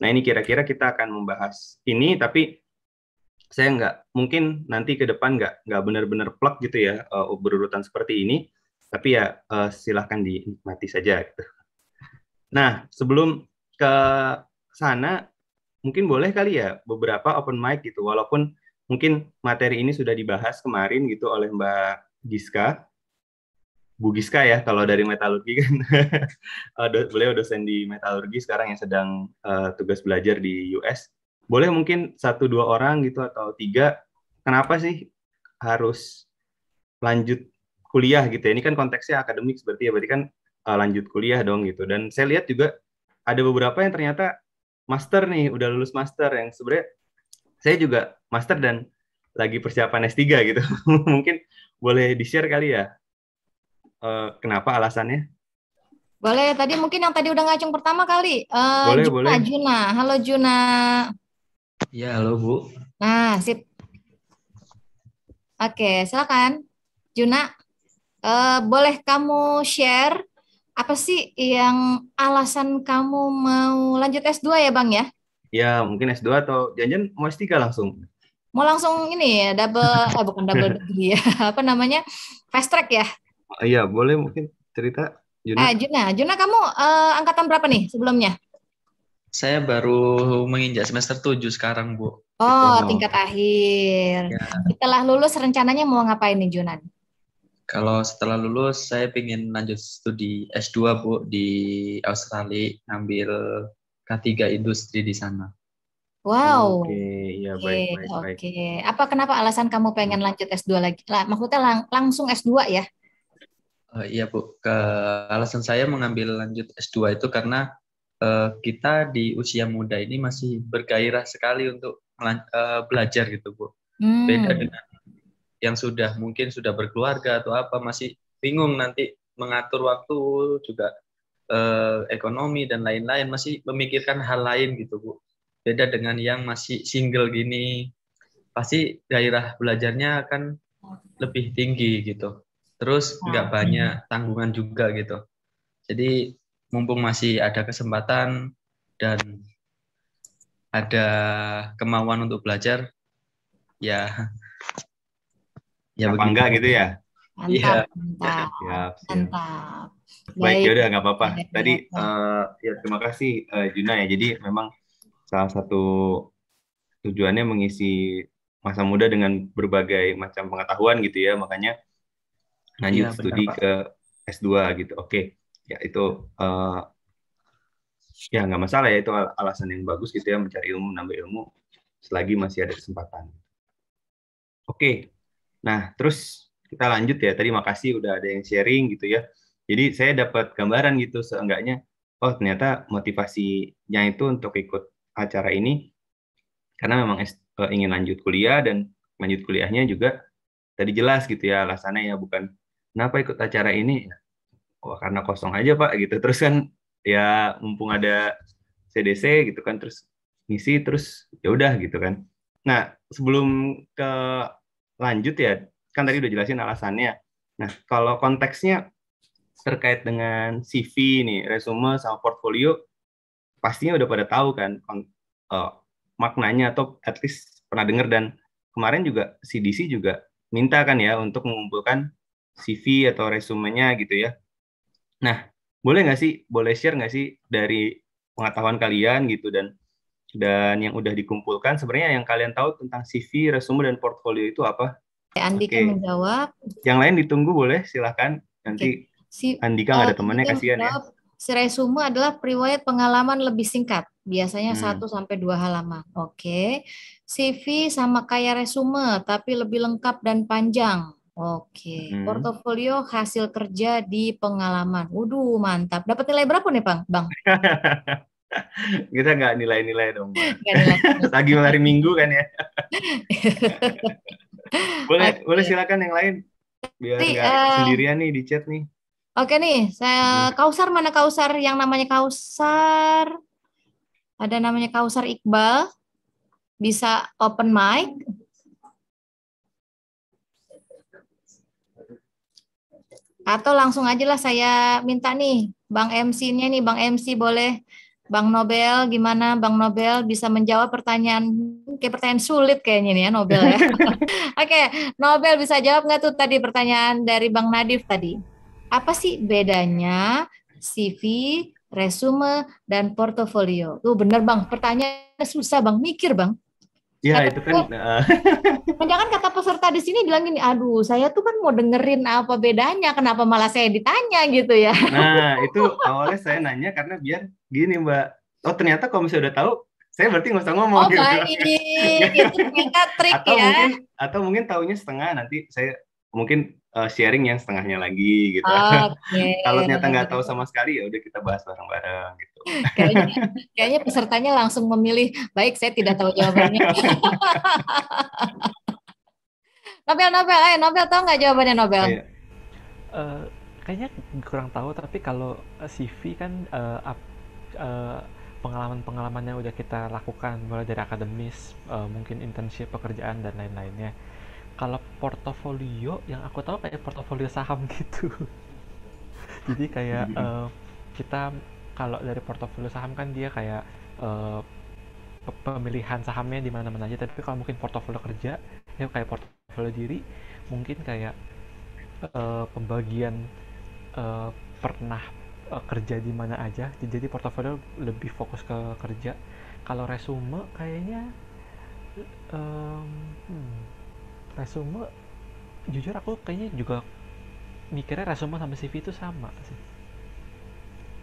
Nah, ini kira-kira kita akan membahas ini, tapi saya mungkin nanti ke depan nggak benar-benar plug gitu ya, berurutan seperti ini, tapi ya silahkan dinikmati saja gitu. Nah, sebelum ke sana, mungkin boleh kali ya beberapa open mic gitu, walaupun mungkin materi ini sudah dibahas kemarin gitu oleh Mbak Giska, Bu Giska ya, kalau dari metalurgi kan. Beliau dosen di metalurgi sekarang yang sedang tugas belajar di US. Boleh mungkin 1-2 orang gitu atau 3, kenapa sih harus lanjut kuliah gitu ya? Ini kan konteksnya akademik berarti kan lanjut kuliah dong gitu. Dan saya lihat juga ada beberapa yang ternyata master nih, udah lulus master, yang sebenarnya saya juga master dan lagi persiapan S3 gitu. Mungkin boleh di-share kali ya, kenapa alasannya? Boleh, tadi mungkin yang tadi udah ngacung pertama kali. Boleh, Juna, boleh. Juna. Halo Juna. Ya, halo Bu. Nah, sip. Oke, silakan. Juna, boleh kamu share apa sih yang alasan kamu mau lanjut S2 ya Bang ya? Ya, mungkin S2 atau jangan mau S3 langsung. Mau langsung ini ya, bukan double degree ya. Apa namanya? Fast track ya? Iya, boleh mungkin cerita, Juna. Juna kamu angkatan berapa nih sebelumnya? Saya baru menginjak semester 7 sekarang, Bu. Oh, Gitu. tingkat akhir. Ya, Setelah lulus rencananya mau ngapain nih Junan? kalau setelah lulus saya ingin lanjut studi S2, Bu, di Australia, ngambil K3 industri di sana. Wow. Oke, ya Oke, baik, baik, baik. oke. Apa kenapa alasan kamu pengen lanjut S2 lagi? Maksudnya langsung S2 ya? Iya, Bu. Alasan saya mengambil lanjut S2 itu karena kita di usia muda ini masih bergairah sekali untuk belajar gitu, Bu. Beda Hmm. dengan yang mungkin sudah berkeluarga atau apa, masih bingung nanti mengatur waktu juga, ekonomi dan lain-lain, masih memikirkan hal lain gitu, Bu. Beda dengan yang masih single gini, pasti gairah belajarnya akan lebih tinggi gitu. Terus nggak Nah, banyak tanggungan juga gitu. Jadi mumpung masih ada kesempatan dan ada kemauan untuk belajar, ya ya Kenapa begitu. enggak gitu ya? mantap, Iya. mantap, Siap, siap. mantap. Baik, ya Baik. udah nggak apa-apa. Baik, Tadi baik, baik. ya terima kasih Juna ya. Jadi memang salah satu tujuannya mengisi masa muda dengan berbagai macam pengetahuan gitu ya. Makanya Iya lanjut benar, studi Pak. ke S2 gitu. Oke, ya itu ya nggak masalah ya, itu alasan yang bagus gitu ya, mencari ilmu, nambah ilmu selagi masih ada kesempatan. Oke, nah terus kita lanjut ya. Tadi makasih udah ada yang sharing gitu ya. Jadi saya dapat gambaran gitu seenggaknya, oh ternyata motivasinya itu untuk ikut acara ini karena memang ingin lanjut kuliah, dan lanjut kuliahnya juga tadi jelas gitu ya alasannya, ya bukan kenapa ikut acara ini, wah karena kosong aja Pak gitu. Terus kan ya mumpung ada CDC gitu kan, terus ngisi, terus ya udah gitu kan. Nah, sebelum ke lanjut ya, kan tadi udah jelasin alasannya. Nah, kalau konteksnya terkait dengan CV nih, resume sama portfolio, pastinya udah pada tahu kan eh, maknanya, atau at least pernah dengar. Dan kemarin juga CDC juga minta kan ya untuk mengumpulkan CV atau resumenya gitu ya. Nah, boleh share nggak sih dari pengetahuan kalian gitu, dan yang udah dikumpulkan sebenarnya yang kalian tahu tentang CV, resume, dan portfolio itu apa? Andika Oke, menjawab. yang lain ditunggu boleh, silahkan. Oke. Nanti Si Andika nggak ada temannya, Andika kasihan ya. menjawab. Si resume adalah riwayat pengalaman lebih singkat, biasanya Hmm. 1 sampai 2 halaman. Oke. CV sama kayak resume, tapi lebih lengkap dan panjang. Oke. Hmm. Portofolio hasil kerja di pengalaman. Waduh, mantap. Dapat nilai berapa nih, Bang? Bang, Kita nggak nilai-nilai dong, Mbak. nggak nilai. Lagi hari Minggu kan ya. Boleh, boleh Oke. silakan yang lain, biar Jadi, nggak sendirian nih di chat nih. oke nih, Hmm. Kausar mana Kausar yang namanya Kausar? Ada namanya Kausar Iqbal, bisa open mic. Atau langsung aja lah saya minta nih, Bang MC-nya nih, Bang MC boleh Bang Nobel, gimana Bang Nobel bisa menjawab pertanyaan, kayak pertanyaan sulit kayaknya nih ya Nobel ya. Oke, Nobel bisa jawab nggak tuh tadi pertanyaan dari Bang Nadif tadi? Apa sih bedanya CV, resume, dan portofolio? Tuh bener Bang, pertanyaannya susah Bang, mikir Bang. Ya, Kata itu kan jangan kata peserta di sini bilang gini, aduh saya tuh kan mau dengerin apa bedanya, kenapa malah saya ditanya gitu ya. nah, itu awalnya saya nanya karena biar gini, Mbak. Oh, ternyata kalau misalnya udah tahu, saya berarti nggak usah ngomong Oh gitu. baik, itu ternyata trik Atau ya. mungkin taunya setengah, nanti saya mungkin sharing yang setengahnya lagi gitu. Oke. Kalau ternyata nggak tahu sama sekali, ya udah kita bahas bareng-bareng gitu. Kayaknya, kayaknya pesertanya langsung memilih, baik saya tidak tahu jawabannya. Nobel, Nobel, Nobel tahu nggak jawabannya Nobel? Iya. Kayaknya kurang tahu, tapi kalau CV kan pengalaman-pengalaman yang udah kita lakukan mulai dari akademis, mungkin internship, pekerjaan dan lain-lainnya. Kalau portofolio yang aku tahu kayak portofolio saham gitu. Jadi kayak kita kalau dari portofolio saham kan dia kayak pemilihan sahamnya di mana-mana aja, tapi kalau mungkin portofolio kerja ya kayak portofolio diri mungkin kayak pembagian pernah kerja di mana aja, jadi portofolio lebih fokus ke kerja. Kalau resume kayaknya resume jujur aku kayaknya juga mikirnya resume sama CV itu sama sih.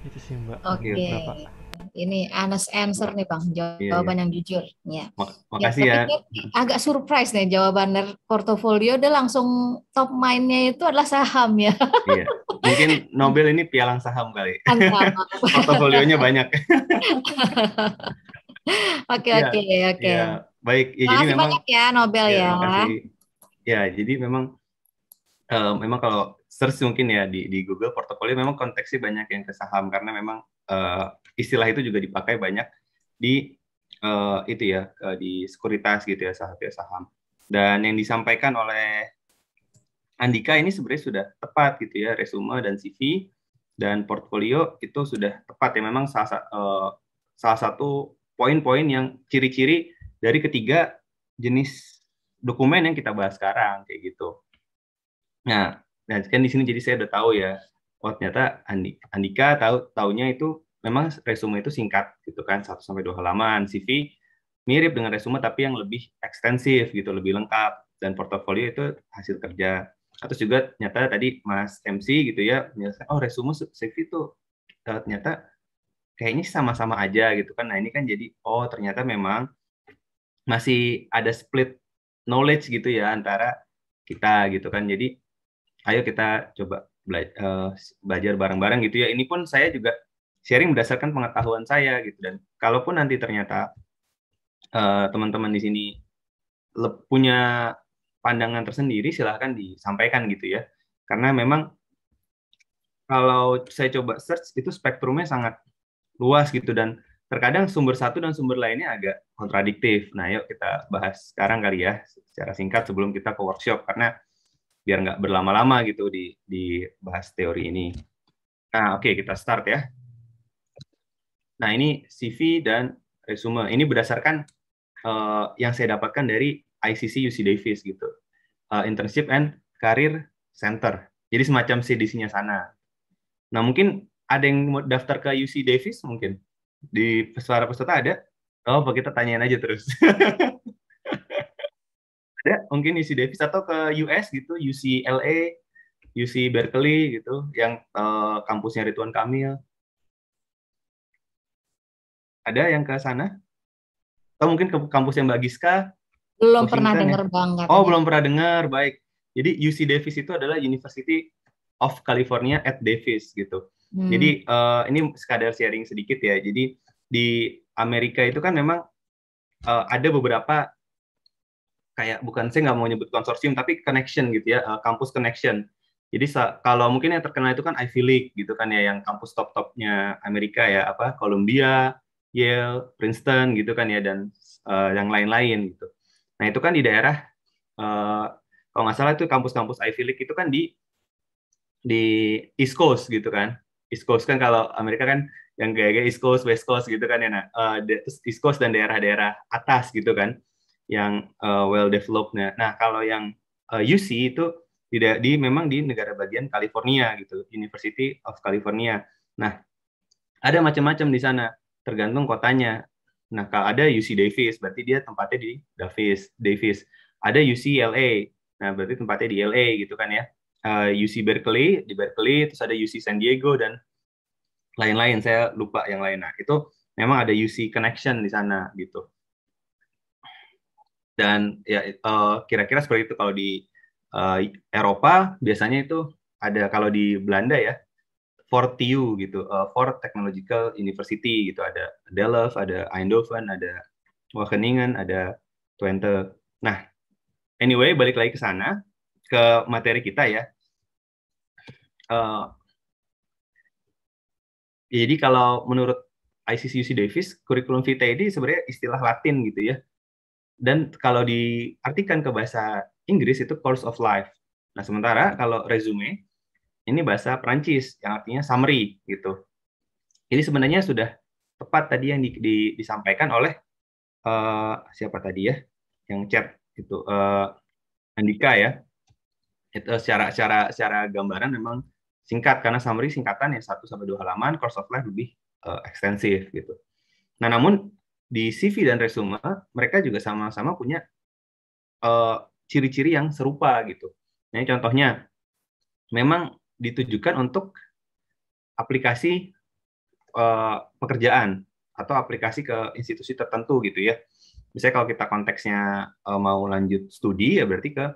Itu sih Mbak. Oke, Berapa? ini honest answer nih Bang, jawaban Iya. yang jujur. Ya. Makasih ya. Agak surprise nih jawaban dari portofolio, dia langsung top mind-nya itu adalah saham ya. Iya. Mungkin Nobel ini pialang saham kali. Mantap. Portofolionya banyak. Oke, Iya, oke. iya. Baik. Ya, jadi Makasih memang banyak ya Nobel ya, ya. makasih. Ya, jadi memang kalau search mungkin ya di Google portofolio memang konteksnya banyak yang ke saham karena memang istilah itu juga dipakai banyak di itu ya di sekuritas gitu ya, saham. Dan yang disampaikan oleh Andika ini sebenarnya sudah tepat gitu ya, resume dan CV dan portfolio itu sudah tepat ya, memang salah satu poin-poin yang ciri-ciri dari ketiga jenis dokumen yang kita bahas sekarang kayak gitu. Nah, kan di sini jadi saya udah tahu ya, oh ternyata Andika taunya itu memang resume itu singkat gitu kan, 1-2 halaman, CV mirip dengan resume tapi yang lebih ekstensif gitu, lebih lengkap, dan portofolio itu hasil kerja. Terus juga ternyata tadi Mas MC gitu ya, oh resume CV itu ternyata kayaknya sama-sama aja gitu kan. Nah ini kan jadi, oh ternyata memang masih ada split knowledge gitu ya antara kita gitu kan. Jadi ayo kita coba belajar bareng-bareng gitu ya. Ini pun saya juga sharing berdasarkan pengetahuan saya gitu, dan kalaupun nanti ternyata teman-teman di sini punya pandangan tersendiri, silahkan disampaikan gitu ya. Karena memang kalau saya coba search itu spektrumnya sangat luas gitu, dan terkadang sumber satu dan sumber lainnya agak kontradiktif. Nah, yuk kita bahas sekarang kali ya secara singkat sebelum kita ke workshop, karena biar nggak berlama-lama gitu di bahas teori ini. Nah, oke, kita start ya. Nah, ini CV dan resume. Ini berdasarkan yang saya dapatkan dari ICC UC Davis gitu. Internship and Career Center. Jadi semacam CDC-nya sana. Nah, mungkin ada yang mau daftar ke UC Davis mungkin? Di para peserta ada? Oh, kita tanyain aja terus. Ada mungkin UC Davis atau ke US gitu, UCLA, UC Berkeley gitu, yang kampusnya Ridwan Kamil. Ada yang ke sana? Atau mungkin ke kampus yang Mbak Giska? Belum Washington, pernah ya? dengar Bang katanya. Oh, belum pernah dengar. Baik. Jadi UC Davis itu adalah University of California at Davis gitu. Jadi ini sekadar sharing sedikit ya. Jadi di Amerika itu kan memang ada beberapa kayak, bukan, saya nggak mau nyebut konsorsium tapi connection gitu ya, kampus connection. Jadi kalau mungkin yang terkenal itu kan Ivy League gitu kan ya, yang kampus top-topnya Amerika ya, apa Columbia, Yale, Princeton gitu kan ya, dan yang lain-lain gitu. Nah itu kan di daerah kalau nggak salah itu kampus-kampus Ivy League itu kan di East Coast gitu kan. East Coast kan, kalau Amerika kan yang kayak East Coast, West Coast gitu kan ya. Nah, East Coast dan daerah-daerah atas gitu kan, yang well developed. Nah, kalau yang UC itu memang di negara bagian California gitu, University of California. Nah, ada macam-macam di sana, tergantung kotanya. Nah, kalau ada UC Davis, berarti dia tempatnya di Davis. Ada UCLA, nah berarti tempatnya di LA gitu kan ya. UC Berkeley, di Berkeley, terus ada UC San Diego, dan lain-lain, saya lupa yang lain. Nah, itu memang ada UC Connection di sana gitu. Dan ya kira-kira seperti itu. Kalau di Eropa biasanya itu ada, kalau di Belanda ya, TU gitu, Fort Technological University gitu, ada Delft, ada Eindhoven, ada Wageningen, ada Twente. Nah, anyway, balik lagi ke sana, ke materi kita ya. Jadi kalau menurut ICC-UC Davis, kurikulum vitae ini sebenarnya istilah Latin gitu ya. Dan kalau diartikan ke bahasa Inggris itu course of life. Nah, sementara kalau resume ini bahasa Perancis yang artinya summary gitu. Jadi sebenarnya sudah tepat tadi yang disampaikan oleh siapa tadi ya yang chat itu, Andika ya. Itu secara gambaran memang singkat, karena summary singkatan ya 1-2 halaman, course of life lebih ekstensif gitu. Nah, namun di CV dan resume mereka juga sama-sama punya ciri-ciri yang serupa gitu. Nah, contohnya memang ditujukan untuk aplikasi pekerjaan atau aplikasi ke institusi tertentu gitu ya. Misalnya kalau kita konteksnya mau lanjut studi ya berarti ke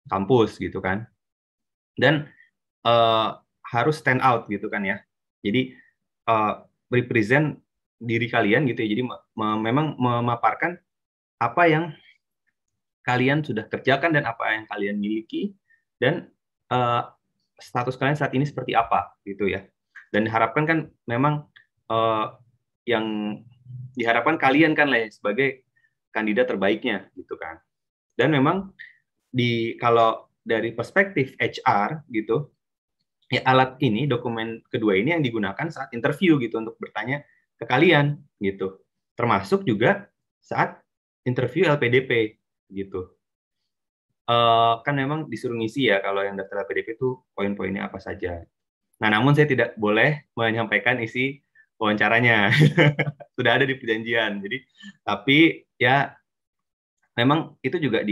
kampus gitu kan. Dan harus stand out gitu kan ya. Jadi represent diri kalian gitu ya. Jadi memang memaparkan apa yang kalian sudah kerjakan dan apa yang kalian miliki, dan status kalian saat ini seperti apa gitu ya. Dan diharapkan kan memang yang diharapkan kalian kan lah ya, sebagai kandidat terbaiknya gitu kan. Dan memang kalau dari perspektif HR gitu ya, alat ini, dokumen kedua ini yang digunakan saat interview gitu untuk bertanya ke kalian gitu. Termasuk juga saat interview LPDP gitu. Kan memang disuruh ngisi ya kalau yang daftar LPDP itu poin-poinnya apa saja. Nah, namun saya tidak boleh menyampaikan isi wawancaranya. Sudah ada di perjanjian. Jadi, tapi ya memang itu juga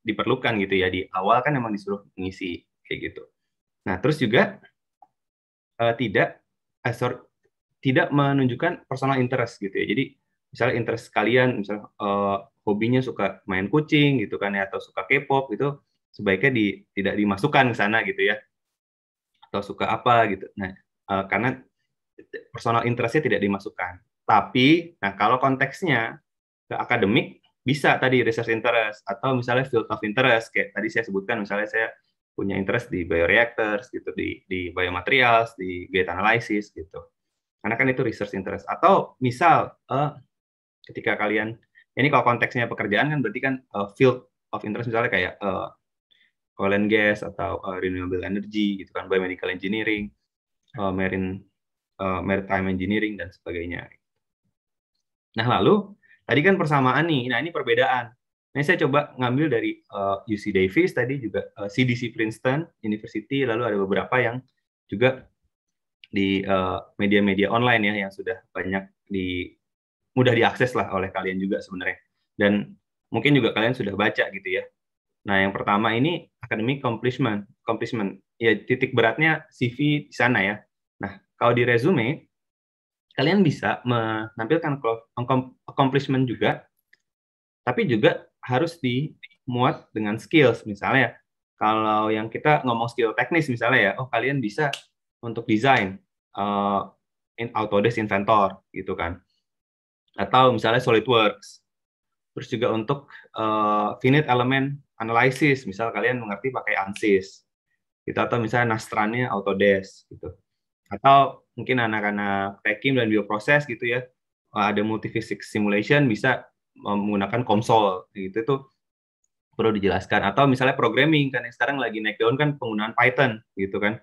diperlukan gitu ya. Di awal kan memang disuruh ngisi kayak gitu. Nah, terus juga tidak menunjukkan personal interest gitu ya. Jadi misalnya interest kalian, misalnya hobinya suka main kucing gitu kan ya, atau suka K-pop, itu sebaiknya tidak dimasukkan ke sana gitu ya. Atau suka apa gitu. Nah, karena personal interest-nya tidak dimasukkan. Tapi, nah kalau konteksnya ke akademik, bisa tadi research interest, atau misalnya field of interest, kayak tadi saya sebutkan, misalnya saya punya interest di bioreactors gitu, di biomaterials, di gate analysis gitu. Karena kan itu research interest. Atau misal ketika kalian, ini kalau konteksnya pekerjaan kan berarti kan field of interest, misalnya kayak oil and gas atau renewable energy gitu kan, biomedical engineering, maritime engineering dan sebagainya. Nah, lalu tadi kan persamaan nih. Nah, ini perbedaan. Nah, saya coba ngambil dari UC Davis, tadi juga CDC Princeton University, lalu ada beberapa yang juga di media-media online ya, yang sudah banyak mudah diakses lah oleh kalian juga sebenarnya. Dan mungkin juga kalian sudah baca gitu ya. Nah, yang pertama ini academic accomplishment. Ya, titik beratnya CV di sana ya. Nah, kalau di resume, kalian bisa menampilkan accomplishment juga, tapi juga harus dimuat dengan skills. Misalnya, kalau yang kita ngomong skill teknis misalnya ya, kalian bisa untuk desain Autodesk Inventor gitu kan. Atau misalnya SolidWorks. Terus juga untuk finite element analysis, misal kalian mengerti pakai ANSYS. Gitu. Atau misalnya Nastran-nya Autodesk gitu. Atau mungkin anak-anak Tekim dan bioproses gitu ya, ada multiphysics simulation bisa menggunakan konsol gitu, itu perlu dijelaskan. Atau misalnya programming kan yang sekarang lagi naik daun kan, penggunaan Python gitu kan.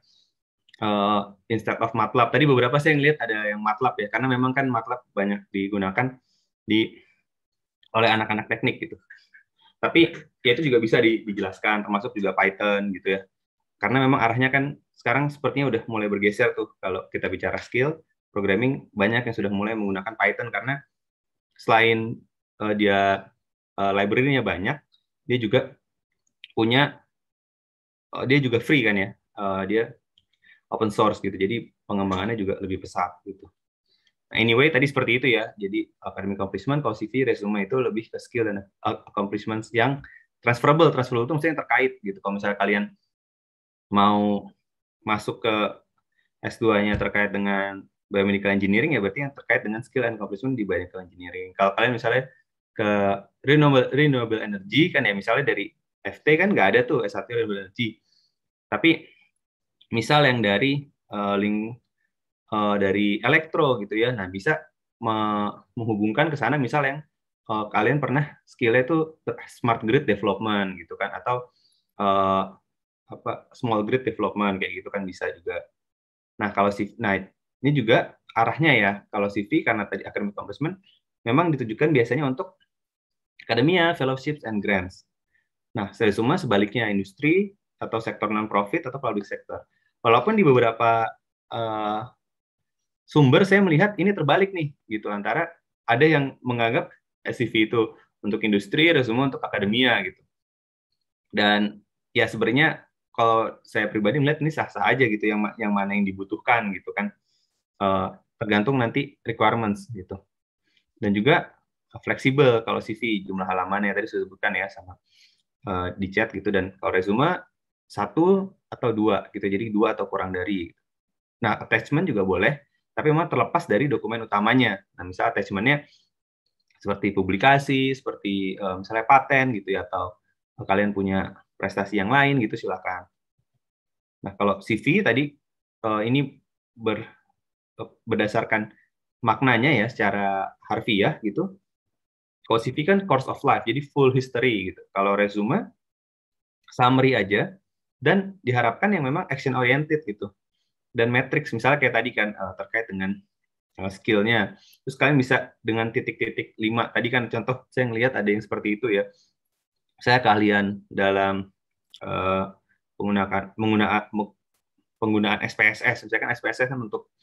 instead of MATLAB. Tadi beberapa saya ngelihat ada yang MATLAB ya, karena memang kan MATLAB banyak digunakan oleh anak-anak teknik gitu. Tapi ya itu juga bisa dijelaskan, termasuk juga Python gitu ya. Karena memang arahnya kan sekarang sepertinya udah mulai bergeser tuh, kalau kita bicara skill programming, banyak yang sudah mulai menggunakan Python karena selain dia library-nya banyak, dia juga punya dia juga free kan ya, dia open source gitu, jadi pengembangannya juga lebih pesat gitu. Anyway, tadi seperti itu ya. Jadi academic accomplishment, kalau CV, resume itu lebih ke skill dan accomplishments yang transferable. Transferable itu maksudnya yang terkait gitu. Kalau misalnya kalian mau masuk ke S2-nya terkait dengan biomedical engineering, ya berarti yang terkait dengan skill and accomplishment di biomedical engineering. Kalau kalian misalnya ke renewable energy, kan ya misalnya dari FT kan nggak ada tuh S1 renewable energy. Tapi misal yang dari dari elektro gitu ya, nah bisa menghubungkan ke sana misal yang kalian pernah skillnya itu smart grid development gitu kan, atau small grid development kayak gitu kan bisa juga. Nah kalau ini juga arahnya ya, kalau CV karena tadi academic accomplishment memang ditujukan biasanya untuk akademia, fellowships, and grants. Nah semua sebaliknya industri atau sektor non-profit atau public sector. Walaupun di beberapa sumber saya melihat ini terbalik nih gitu, antara ada yang menganggap CV itu untuk industri, resume untuk akademia gitu. Dan ya sebenarnya kalau saya pribadi melihat ini sah-sah aja gitu, yang mana yang dibutuhkan gitu kan, tergantung nanti requirements gitu. Dan juga fleksibel kalau CV, jumlah halaman yang tadi sudah disebutkan ya sama di chat gitu. Dan kalau resume 1 atau 2 gitu, jadi 2 atau kurang dari. Nah attachment juga boleh, tapi memang terlepas dari dokumen utamanya. Nah, misalnya attachment-nya seperti publikasi, seperti misalnya paten gitu ya, atau kalian punya prestasi yang lain gitu, silakan. Nah, kalau CV tadi ini berdasarkan maknanya ya, secara harfiah gitu. Kalau CV kan course of life, jadi full history gitu. Kalau resume, summary aja, dan diharapkan yang memang action oriented gitu. Dan matrix, misalnya kayak tadi kan terkait dengan skill-nya. Terus kalian bisa dengan titik-titik 5. Tadi kan contoh saya ngelihat ada yang seperti itu ya. Saya keahlian dalam penggunaan SPSS. Misalkan SPSS kan untuk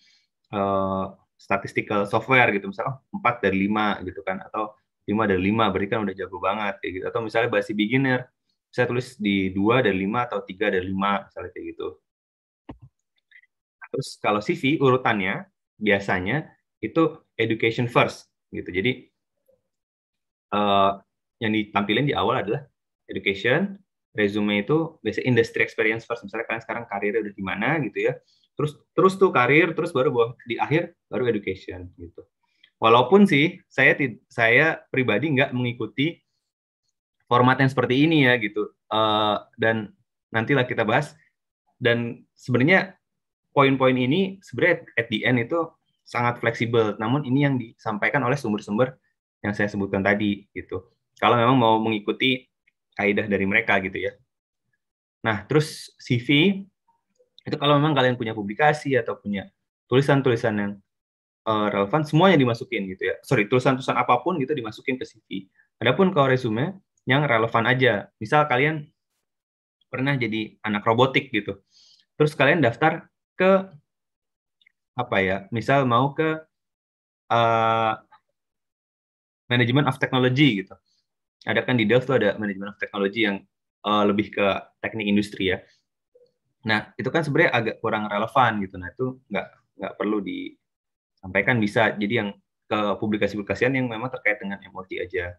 statistical software gitu. Misalnya 4 dari 5 gitu kan, atau 5 dari 5 berarti kan udah jago banget kayak gitu. Atau misalnya bahasa beginner, saya tulis di 2 dari 5 atau 3 dari 5 misalnya kayak gitu. Terus kalau CV urutannya biasanya itu education first gitu. Jadi yang ditampilin di awal adalah education, resume itu biasanya industry experience first. Misalnya kalian sekarang karirnya udah di mana gitu ya. Terus tuh karir, terus baru di akhir baru education gitu. Walaupun sih saya pribadi nggak mengikuti format yang seperti ini ya gitu. Dan nantilah kita bahas. Dan sebenarnya poin-poin ini sebenarnya at the end itu sangat fleksibel. Namun ini yang disampaikan oleh sumber-sumber yang saya sebutkan tadi gitu. Kalau memang mau mengikuti kaidah dari mereka gitu ya. Nah, terus CV itu kalau memang kalian punya publikasi atau punya tulisan-tulisan yang relevan, semuanya dimasukin gitu ya. Sorry, tulisan-tulisan apapun gitu dimasukin ke CV. Adapun kalau resume yang relevan aja. Misal kalian pernah jadi anak robotik gitu. Terus kalian daftar ke apa ya, misal mau ke manajemen of technology gitu. Ada kan di Delft tuh ada manajemen of technology yang lebih ke teknik industri ya. Nah itu kan sebenarnya agak kurang relevan gitu. Nah itu nggak perlu disampaikan, bisa jadi yang ke publikasi-publikasian yang memang terkait dengan MOT aja.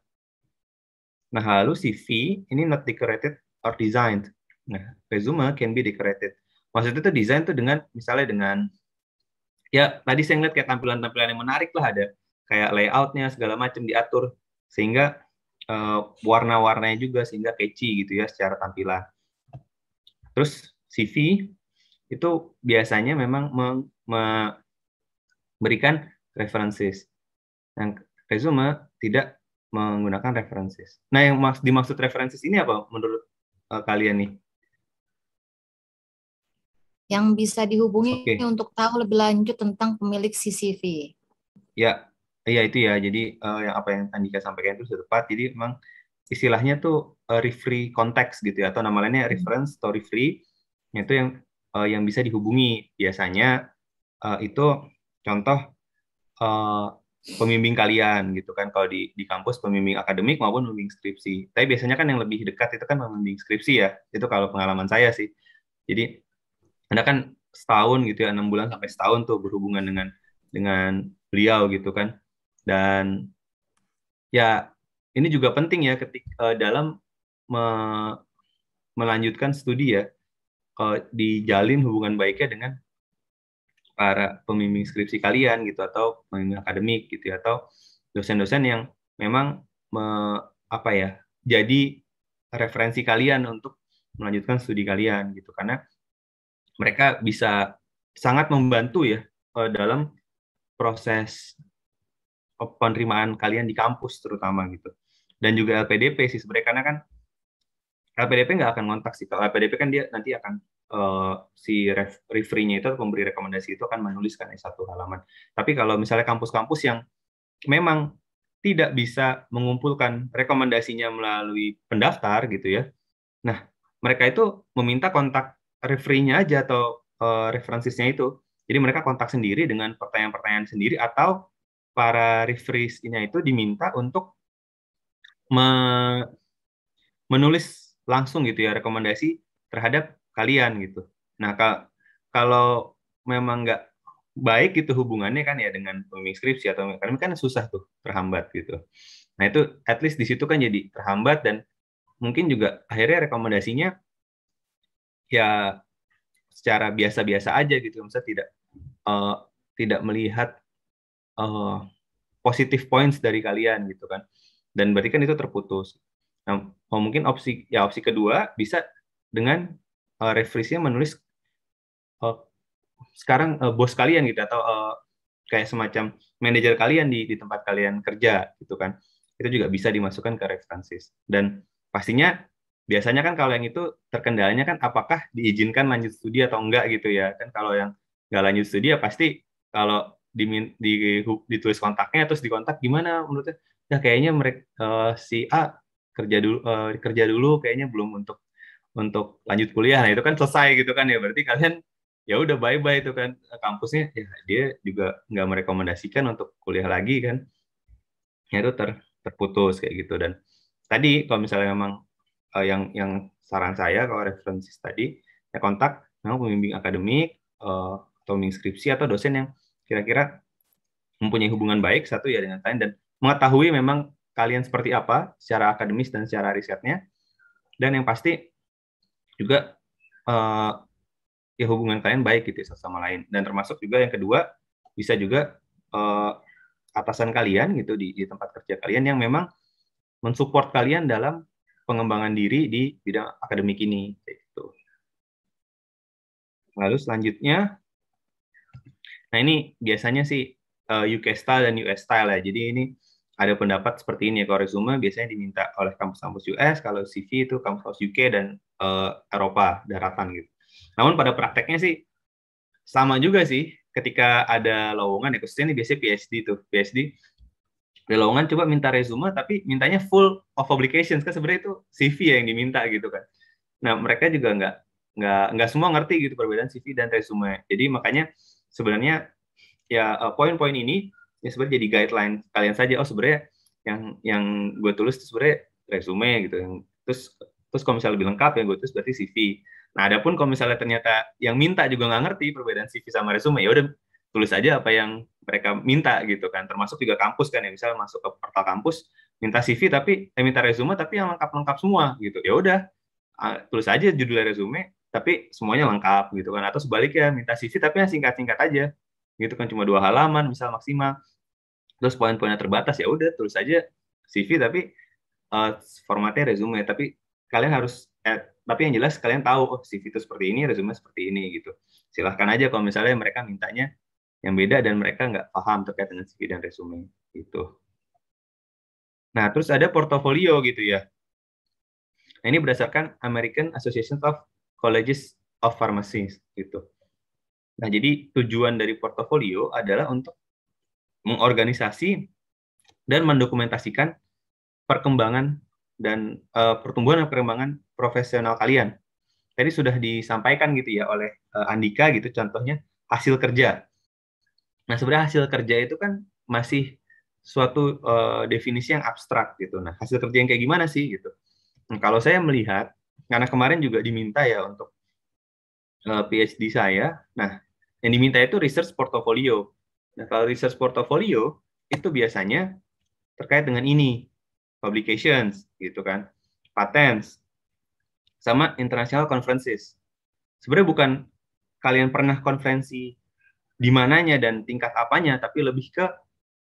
Nah lalu CV ini not decorated or designed. Nah resume can be decorated. Maksudnya itu desain tuh dengan misalnya dengan ya tadi saya ngeliat kayak tampilan-tampilan yang menarik lah, ada kayak layoutnya segala macam diatur sehingga warna-warnanya juga sehingga catchy gitu ya secara tampilan. Terus CV itu biasanya memang memberikan references. Yang resume tidak menggunakan references. Nah yang dimaksud references ini apa menurut kalian nih? yang bisa dihubungi Oke. untuk tahu lebih lanjut tentang pemilik CCV. Ya, iya itu ya. Jadi yang apa yang Andika sampaikan itu sudah tepat. Jadi memang istilahnya tuh referee context gitu ya, atau nama lainnya reference to referee, itu yang bisa dihubungi. Biasanya itu contoh pembimbing kalian gitu kan, kalau di kampus pembimbing akademik maupun pembimbing skripsi. Tapi biasanya kan yang lebih dekat itu kan pembimbing skripsi ya. Itu kalau pengalaman saya sih. Jadi Anda kan setahun gitu ya, 6 bulan sampai setahun tuh berhubungan dengan beliau gitu kan. Dan ya ini juga penting ya ketika dalam melanjutkan studi ya, dijalin hubungan baiknya dengan para pembimbing skripsi kalian gitu, atau pembimbing akademik gitu ya, atau dosen-dosen yang memang apa ya, jadi referensi kalian untuk melanjutkan studi kalian gitu, karena mereka bisa sangat membantu ya dalam proses penerimaan kalian di kampus terutama gitu. Dan juga LPDP sih sebenarnya, karena kan LPDP nggak akan ngontak sih. Kalau LPDP kan dia nanti akan si referee-nya itu, pemberi rekomendasi itu akan menuliskan satu halaman. Tapi kalau misalnya kampus-kampus yang memang tidak bisa mengumpulkan rekomendasinya melalui pendaftar gitu ya, nah mereka itu meminta kontak referee-nya aja atau referensisnya itu. Jadi mereka kontak sendiri dengan pertanyaan-pertanyaan sendiri, atau para referees-nya itu diminta untuk menulis langsung gitu ya rekomendasi terhadap kalian gitu. Nah, kalau memang nggak baik gitu hubungannya kan ya dengan pembimbing skripsi atau akademik, kan susah tuh, terhambat gitu. Nah, itu at least di situ kan jadi terhambat, dan mungkin juga akhirnya rekomendasinya ya secara biasa-biasa aja gitu. Misalnya tidak melihat positive points dari kalian gitu kan. Dan berarti kan itu terputus. Nah, mungkin opsi kedua bisa dengan referensinya menulis sekarang bos kalian gitu, atau kayak semacam manajer kalian di tempat kalian kerja gitu kan. Itu juga bisa dimasukkan ke referensis. Dan pastinya biasanya kan kalau yang itu terkendalanya kan apakah diizinkan lanjut studi atau enggak gitu ya. Kan kalau yang nggak lanjut studi ya pasti kalau ditulis kontaknya terus dikontak gimana menurutnya, ya kayaknya mereka si A kerja dulu kayaknya belum untuk lanjut kuliah. Nah itu kan selesai gitu kan ya, berarti kalian ya udah bye-bye itu kan, kampusnya ya dia juga nggak merekomendasikan untuk kuliah lagi kan, ya itu terputus kayak gitu. Dan tadi kalau misalnya memang yang saran saya kalau referensi tadi ya kontak memang pembimbing akademik atau pembimbing skripsi atau dosen yang kira-kira mempunyai hubungan baik satu ya dengan kalian, dan mengetahui memang kalian seperti apa secara akademis dan secara risetnya, dan yang pasti juga ya hubungan kalian baik gitu satu sama lain. Dan termasuk juga yang kedua bisa juga atasan kalian gitu di tempat kerja kalian yang memang mensupport kalian dalam pengembangan diri di bidang akademik ini gitu. Lalu selanjutnya, nah ini biasanya sih UK style dan US style ya. Jadi ini ada pendapat seperti ini ya, kalau resume biasanya diminta oleh kampus-kampus US, kalau CV itu kampus UK dan Eropa daratan gitu. Namun pada prakteknya sih sama juga sih, ketika ada lowongan ya, khususnya ini biasanya PhD tuh, PhD ada lowongan coba minta resume tapi mintanya full of publications, kan sebenarnya itu CV ya yang diminta gitu kan. Nah mereka juga nggak semua ngerti gitu perbedaan CV dan resume. Jadi makanya sebenarnya ya poin-poin ini ya sebenarnya jadi guideline kalian saja. Oh sebenarnya yang gue tulis itu sebenarnya resume gitu. Terus kalau misalnya lebih lengkap yang gue tulis berarti CV. Nah adapun kalau misalnya ternyata yang minta juga nggak ngerti perbedaan CV sama resume, ya udah tulis aja apa yang mereka minta gitu kan. Termasuk juga kampus kan ya, misalnya masuk ke portal kampus minta CV tapi minta resume tapi yang lengkap-lengkap semua gitu. Ya udah tulis aja judul resume tapi semuanya lengkap gitu kan. Atau sebaliknya minta CV tapi yang singkat-singkat aja gitu kan, cuma 2 halaman misal maksimal, terus poin-poinnya terbatas, ya udah tulis aja CV tapi formatnya resume. Tapi kalian harus tapi yang jelas kalian tahu oh CV itu seperti ini, resume seperti ini gitu. Silahkan aja kalau misalnya mereka mintanya yang beda dan mereka nggak paham terkait dengan CV dan resume gitu. Nah terus ada portofolio gitu ya. Nah, ini berdasarkan American Association of Colleges of Pharmacy gitu. Nah, jadi tujuan dari portofolio adalah untuk mengorganisasi dan mendokumentasikan perkembangan dan pertumbuhan dan perkembangan profesional kalian. Tadi sudah disampaikan gitu ya oleh Andika gitu, contohnya hasil kerja. Nah, sebenarnya hasil kerja itu kan masih suatu definisi yang abstrak gitu. Nah, hasil kerja yang kayak gimana sih gitu. Nah, kalau saya melihat, karena kemarin juga diminta ya untuk PhD saya, nah yang diminta itu research portfolio. Nah, kalau research portfolio itu biasanya terkait dengan ini, publications gitu kan, patents, sama international conferences. Sebenarnya bukan kalian pernah konferensi di mananya dan tingkat apanya, tapi lebih ke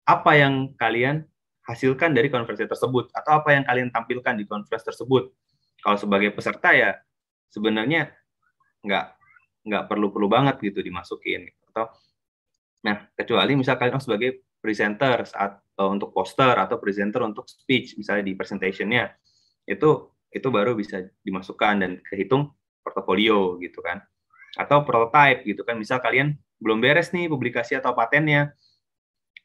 apa yang kalian hasilkan dari konferensi tersebut atau apa yang kalian tampilkan di konferensi tersebut. Kalau sebagai peserta ya sebenarnya nggak perlu banget gitu dimasukin. Atau nah kecuali misal kalian sebagai presenter saat untuk poster atau presenter untuk speech misalnya di presentationnya itu baru bisa dimasukkan dan kehitung portofolio gitu kan. Atau prototype gitu kan, misal kalian belum beres nih publikasi atau patennya,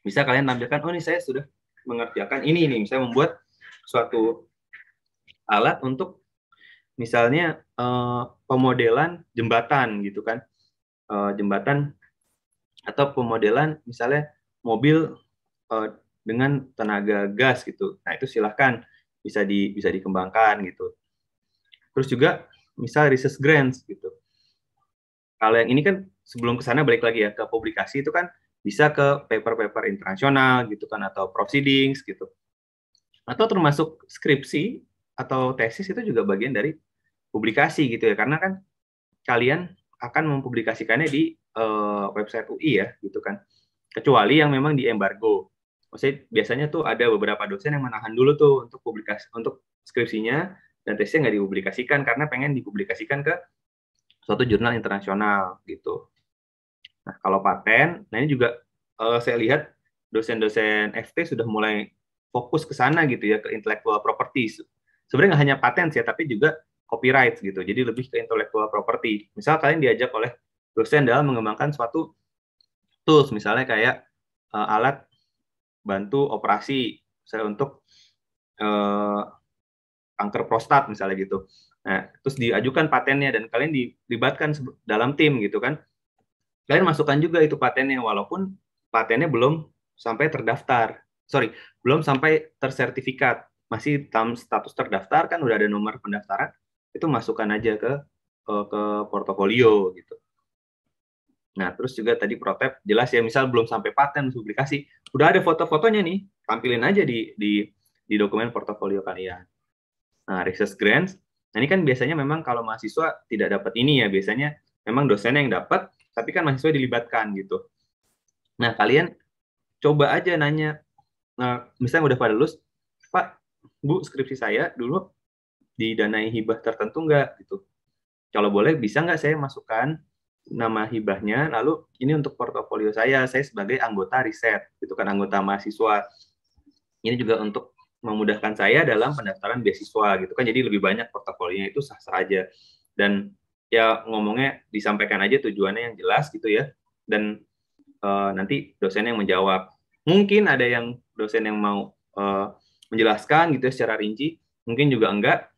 bisa kalian tampilkan, oh ini saya sudah mengerjakan ini nih, misalnya membuat suatu alat untuk misalnya pemodelan jembatan gitu kan, jembatan atau pemodelan misalnya mobil dengan tenaga gas gitu. Nah itu silahkan bisa dikembangkan gitu. Terus juga misal research grants gitu. Kalau yang ini kan sebelum ke sana balik lagi ya ke publikasi itu kan bisa ke paper-paper internasional gitu kan atau proceedings gitu. Atau termasuk skripsi atau tesis itu juga bagian dari publikasi gitu ya. Karena kan kalian akan mempublikasikannya di website UI ya gitu kan. Kecuali yang memang di embargo. Maksudnya biasanya tuh ada beberapa dosen yang menahan dulu tuh untuk publikasi untuk skripsinya dan tesisnya nggak dipublikasikan karena pengen dipublikasikan ke suatu jurnal internasional gitu. Nah kalau paten, nah ini juga saya lihat dosen-dosen FT sudah mulai fokus ke sana gitu ya, ke intellectual properties. Sebenarnya nggak hanya paten sih, tapi juga copyright gitu. Jadi lebih ke intellectual property. Misal kalian diajak oleh dosen dalam mengembangkan suatu tools, misalnya kayak alat bantu operasi, misalnya untuk kanker prostat misalnya gitu. Nah, terus diajukan patennya dan kalian dilibatkan dalam tim gitu kan. Kalian masukkan juga itu patennya walaupun patennya belum sampai terdaftar. Belum sampai tersertifikat. Masih dalam status terdaftar kan udah ada nomor pendaftaran. Itu masukkan aja ke portofolio gitu. Nah, terus juga tadi prototype jelas ya, misal belum sampai paten publikasi, udah ada foto-fotonya nih, tampilin aja di dokumen portofolio kalian. Nah, research grants, nah ini kan biasanya memang kalau mahasiswa tidak dapat ini ya, biasanya memang dosennya yang dapat, tapi kan mahasiswa dilibatkan gitu. Nah, kalian coba aja nanya, nah, misalnya udah pada lulus, Pak, Bu, skripsi saya dulu didanai hibah tertentu nggak gitu. Kalau boleh, bisa nggak saya masukkan nama hibahnya, lalu ini untuk portofolio saya sebagai anggota riset, gitu kan, anggota mahasiswa. Ini juga untuk memudahkan saya dalam pendaftaran beasiswa, gitu kan, jadi lebih banyak portofolionya itu sah-sah aja. Dan ya ngomongnya disampaikan aja tujuannya yang jelas gitu ya, dan nanti dosen yang menjawab. Mungkin ada yang dosen yang mau menjelaskan gitu ya secara rinci, mungkin juga enggak.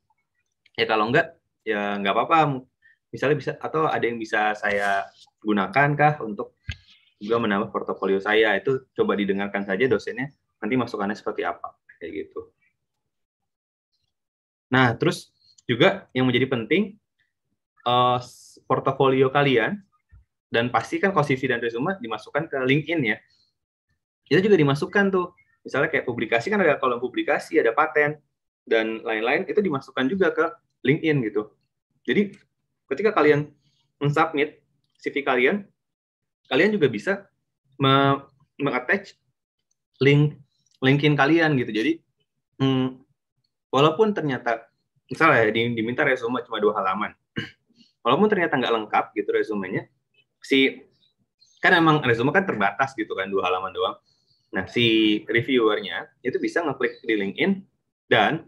Ya kalau enggak, ya nggak apa-apa. Misalnya bisa, atau ada yang bisa saya gunakan kah untuk juga menambah portofolio saya, itu coba didengarkan saja dosennya, nanti masukannya seperti apa, kayak gitu. Nah, terus juga yang menjadi penting, portofolio kalian, dan pasti kan kalau CV dan resume dimasukkan ke LinkedIn ya, itu juga dimasukkan tuh, misalnya kayak publikasi kan ada kolom publikasi, ada paten, dan lain-lain, itu dimasukkan juga ke LinkedIn gitu. Jadi ketika kalian men-submit CV kalian juga bisa meng-attach LinkedIn kalian gitu. Jadi walaupun ternyata misalnya diminta resume cuma 2 halaman, walaupun ternyata nggak lengkap gitu resumenya, kan emang resume kan terbatas gitu kan, 2 halaman doang. Nah si reviewernya itu bisa ngeklik di LinkedIn dan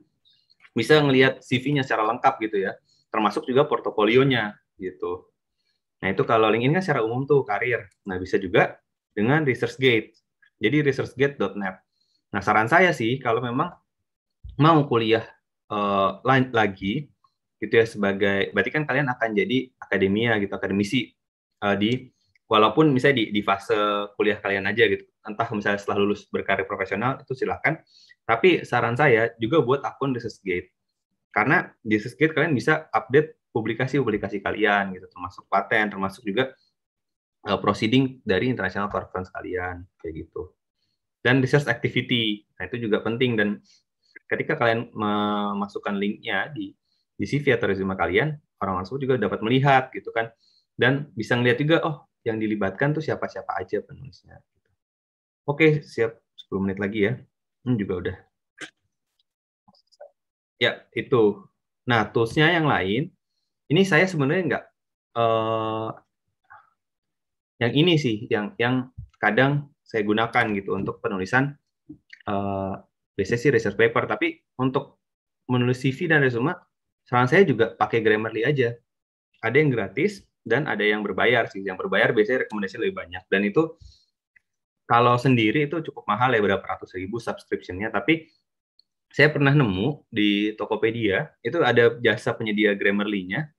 bisa ngelihat CV-nya secara lengkap gitu ya, termasuk juga portofolionya gitu. Nah, itu kalau LinkedIn kan secara umum tuh karir. Nah, bisa juga dengan ResearchGate. Jadi researchgate.net. Nah, saran saya sih kalau memang mau kuliah lagi gitu ya, sebagai berarti kan kalian akan jadi akademia gitu, akademisi di walaupun misalnya di fase kuliah kalian aja gitu, entah misalnya setelah lulus berkarir profesional itu silakan, tapi saran saya juga buat akun ResearchGate, karena di ResearchGate kalian bisa update publikasi kalian gitu, termasuk paten, termasuk juga proceeding dari international conference kalian kayak gitu, dan research activity. Nah, itu juga penting, dan ketika kalian memasukkan linknya di CV atau resume kalian, orang tersebut juga dapat melihat gitu kan, dan bisa ngeliat juga, oh yang dilibatkan tuh siapa-siapa aja penulisnya. Oke, siap, 10 menit lagi ya. Juga udah. Ya, itu. Nah, tools-nya yang lain, ini saya sebenarnya nggak, yang ini sih, yang kadang saya gunakan gitu untuk penulisan, biasanya sih research paper, tapi untuk menulis CV dan resume, saran saya juga pakai Grammarly aja. Ada yang gratis dan ada yang berbayar sih. Yang berbayar biasanya rekomendasi lebih banyak. Dan itu kalau sendiri itu cukup mahal ya, berapa ratus ribu subscription-nya. Tapi saya pernah nemu di Tokopedia, itu ada jasa penyedia Grammarly-nya.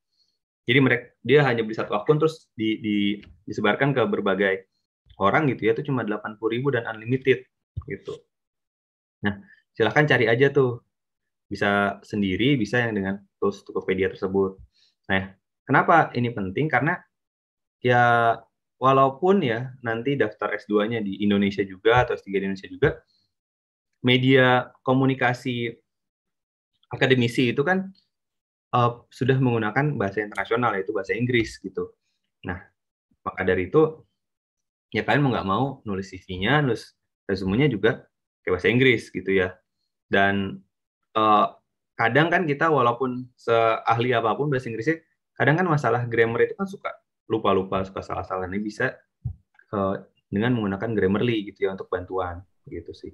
Jadi dia hanya beli satu akun, terus disebarkan ke berbagai orang gitu ya, itu cuma 80.000 dan unlimited gitu. Nah, silahkan cari aja tuh. Bisa sendiri, bisa yang dengan tools Tokopedia tersebut. Nah, kenapa ini penting? Karena ya walaupun ya nanti daftar S2-nya di Indonesia juga atau S3 di Indonesia juga, media komunikasi akademisi itu kan sudah menggunakan bahasa internasional, yaitu bahasa Inggris gitu. Nah, maka dari itu ya kalian mau nggak mau nulis CV-nya, nulis resumenya juga kayak bahasa Inggris gitu ya. Dan kadang kan kita walaupun seahli apapun bahasa Inggrisnya, kadang kan masalah grammar itu kan suka lupa-lupa, suka salah-salah. Ini bisa dengan menggunakan Grammarly gitu ya untuk bantuan gitu sih.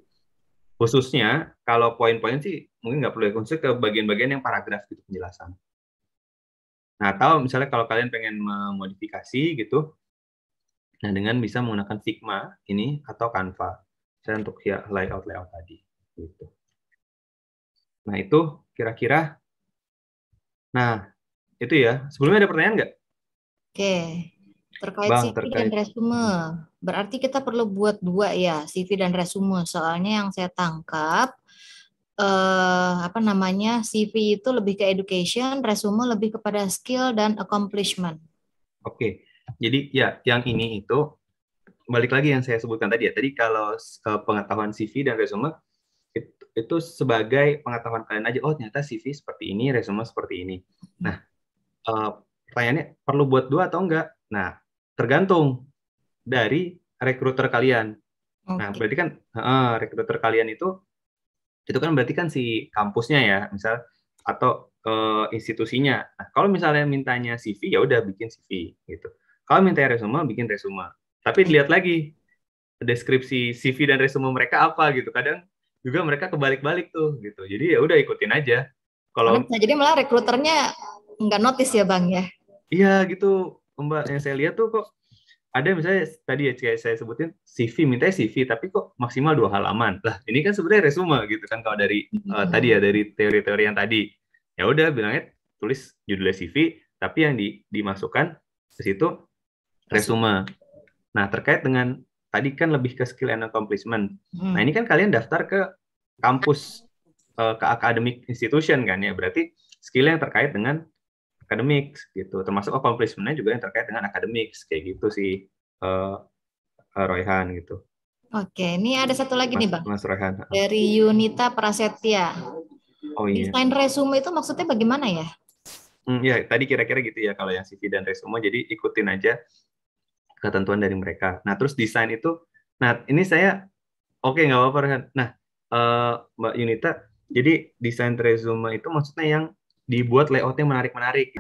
Khususnya kalau poin-poin sih mungkin nggak perlu ya, khususnya ke bagian-bagian yang paragraf gitu penjelasan. Nah, atau misalnya kalau kalian pengen memodifikasi gitu, nah dengan bisa menggunakan Figma ini atau Canva, saya untuk ya layout tadi gitu. Nah, itu kira-kira. Nah, itu ya. Sebelumnya ada pertanyaan nggak? Oke, terkait Bang, CV dan resume. Berarti kita perlu buat 2 ya, CV dan resume. Soalnya yang saya tangkap, CV itu lebih ke education, resume lebih kepada skill dan accomplishment. Oke, jadi ya yang ini itu balik lagi yang saya sebutkan tadi ya. Tadi kalau pengetahuan CV dan resume itu sebagai pengetahuan kalian aja. Oh, ternyata CV seperti ini, resume seperti ini. Nah, pertanyaannya perlu buat 2 atau enggak? Nah, tergantung dari rekruter kalian. Okay. Nah, berarti kan rekruter kalian itu kan berarti kan si kampusnya ya, misal atau institusinya. Nah, kalau misalnya mintanya CV, ya udah bikin CV gitu. Kalau mintanya resume, bikin resume. Tapi dilihat lagi deskripsi CV dan resume mereka apa gitu. Kadang juga mereka kebalik-balik tuh gitu. Jadi ya udah ikutin aja. Kalau jadi malah rekruternya nggak notice ya Bang ya? Iya gitu, Mbak. Yang saya lihat tuh kok ada misalnya tadi ya kayak saya sebutin CV, mintanya CV, tapi kok maksimal 2 halaman. Lah, ini kan sebenarnya resume gitu kan kalau dari tadi ya, dari teori-teori yang tadi. Ya udah bilangnya tulis judulnya CV, tapi yang dimasukkan ke situ resume. Nah, terkait dengan tadi kan lebih ke skill and accomplishment. Nah, ini kan kalian daftar ke kampus, ke academic institution kan ya, berarti skill yang terkait dengan akademik gitu, termasuk accomplishment-nya juga yang terkait dengan akademik kayak gitu sih, Royhan gitu. Oke, ini ada satu lagi nih Bang. Mas Royhan. Dari Yunita Prasetya. Oh iya. Desain resume itu maksudnya bagaimana ya? Ya, tadi kira-kira gitu ya kalau yang CV dan resume, jadi ikutin aja ketentuan dari mereka. Nah, terus desain itu, nah ini saya, oke, nggak apa-apa Royhan. Nah, Mbak Yunita, jadi desain resume itu maksudnya yang dibuat layoutnya menarik-menarik.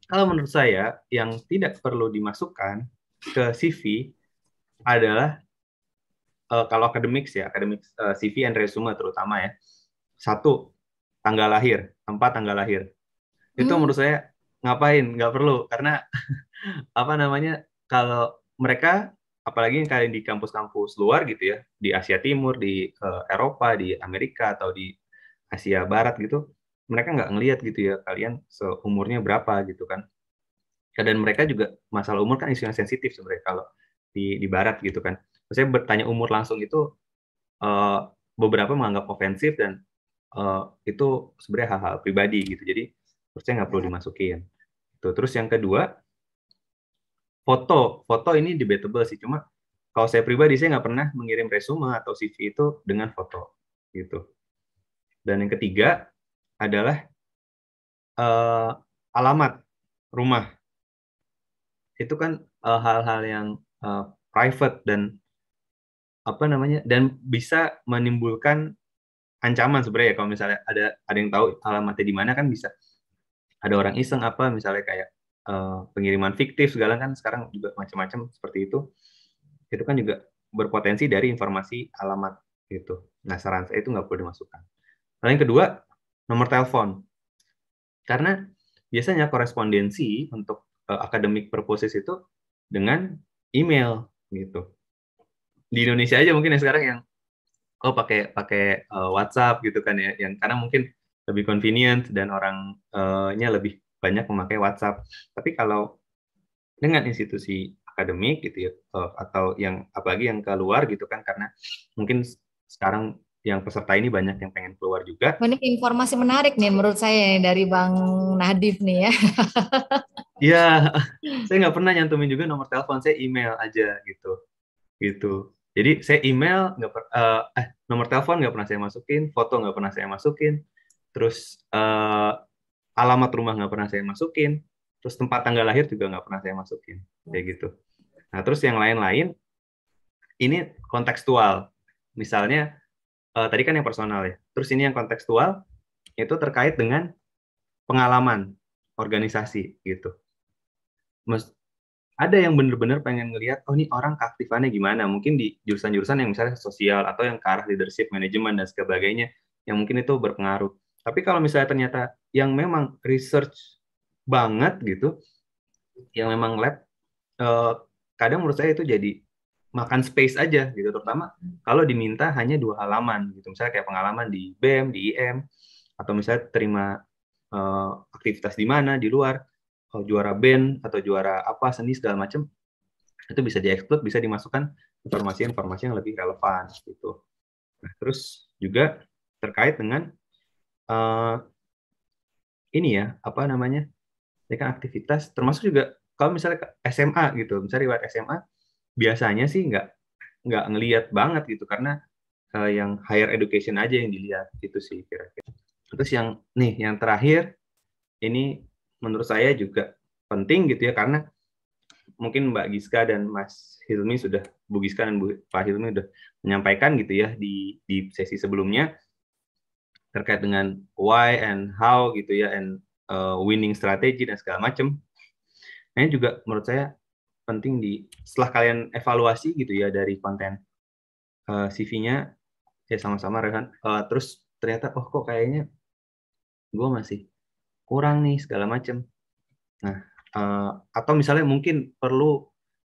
Kalau menurut saya, yang tidak perlu dimasukkan ke CV adalah kalau akademik CV and resume terutama ya. 1, tanggal lahir, 4 tanggal lahir. Itu menurut saya ngapain, nggak perlu, karena apa namanya, kalau mereka, apalagi yang kalian di kampus-kampus luar gitu ya, di Asia Timur, di Eropa, di Amerika, atau di Asia Barat gitu, mereka nggak ngelihat gitu ya, kalian seumurnya berapa gitu kan. Dan mereka juga, masalah umur kan isu yang sensitif sebenarnya kalau di Barat gitu kan. Saya bertanya umur langsung itu, beberapa menganggap ofensif, dan itu sebenarnya hal-hal pribadi gitu. Jadi menurut saya nggak perlu dimasukin. Tuh. Terus yang kedua, foto ini debatable sih. Cuma kalau saya pribadi, saya nggak pernah mengirim resume atau CV itu dengan foto gitu. Dan yang ketiga adalah alamat rumah. Itu kan hal-hal yang private dan apa namanya, dan bisa menimbulkan ancaman sebenarnya ya. Kalau misalnya ada yang tahu alamatnya di mana, kan bisa ada orang iseng apa, misalnya kayak pengiriman fiktif segala, kan sekarang juga macam-macam seperti itu kan juga berpotensi dari informasi alamat gitu. Nah, saran saya itu nggak perlu dimasukkan. Lalu yang kedua, nomor telepon. Karena biasanya korespondensi untuk academic purposes itu dengan email gitu. Di Indonesia aja mungkin ya sekarang yang pakai WhatsApp gitu kan ya, yang karena mungkin lebih convenient dan orangnya lebih banyak memakai WhatsApp. Tapi kalau dengan institusi akademik gitu ya, atau yang apalagi yang keluar gitu kan, karena mungkin sekarang yang peserta ini banyak yang pengen keluar juga. Ini informasi menarik nih menurut saya dari Bang Nadif nih ya. Iya, saya nggak pernah nyantumin juga nomor telepon, saya email aja gitu. Jadi saya email, nomor telepon nggak pernah saya masukin, foto nggak pernah saya masukin, terus alamat rumah nggak pernah saya masukin, terus tempat tanggal lahir juga nggak pernah saya masukin, kayak gitu. Nah, terus yang lain-lain ini kontekstual. Misalnya tadi kan yang personal ya, terus ini yang kontekstual itu terkait dengan pengalaman organisasi gitu. Ada yang benar-benar pengen ngelihat, oh ini orang keaktifannya gimana, mungkin di jurusan-jurusan yang misalnya sosial atau yang ke arah leadership, manajemen, dan sebagainya, yang mungkin itu berpengaruh. Tapi kalau misalnya ternyata yang memang research banget gitu, yang memang lab, kadang menurut saya itu jadi makan space aja gitu, terutama kalau diminta hanya 2 halaman gitu, misalnya kayak pengalaman di BEM, di IM, atau misalnya terima aktivitas di mana di luar, juara band atau juara apa seni segala macam, itu bisa dieksklud, bisa dimasukkan informasi-informasi yang lebih relevan gitu. Nah, terus juga terkait dengan ini ya, apa namanya, ya kan aktivitas, termasuk juga kalau misalnya SMA gitu, misalnya riwayat SMA, biasanya sih nggak ngelihat banget gitu, karena yang higher education aja yang dilihat gitu sih kira-kira. Terus yang terakhir, ini menurut saya juga penting gitu ya, karena mungkin Mbak Giska dan Mas Hilmi sudah, Bu Giska dan Pak Hilmi sudah menyampaikan gitu ya di sesi sebelumnya terkait dengan why and how gitu ya, and winning strategy dan segala macam. Nah, ini juga menurut saya penting setelah kalian evaluasi gitu ya dari konten CV-nya ya sama-sama Rehan, terus ternyata kok kayaknya gue masih kurang nih segala macam. Nah, atau misalnya mungkin perlu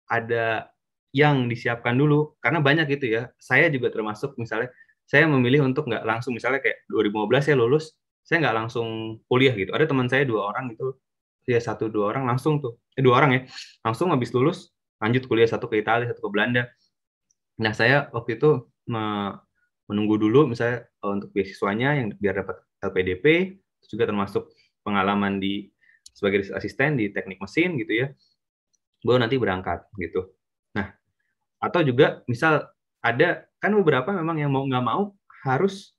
ada yang disiapkan dulu, karena banyak gitu ya. Saya juga termasuk, misalnya saya memilih untuk nggak langsung, misalnya kayak 2015 saya lulus, saya nggak langsung kuliah gitu. Ada teman saya 2 orang gitu, ya 1-2 orang langsung tuh, 2 orang ya, langsung habis lulus lanjut kuliah, satu ke Italia, satu ke Belanda. Nah, saya waktu itu menunggu dulu misalnya untuk beasiswanya yang biar dapat LPDP, juga termasuk pengalaman sebagai asisten di teknik mesin gitu ya, baru nanti berangkat gitu. Nah, atau juga misal ada kan beberapa memang yang mau nggak mau harus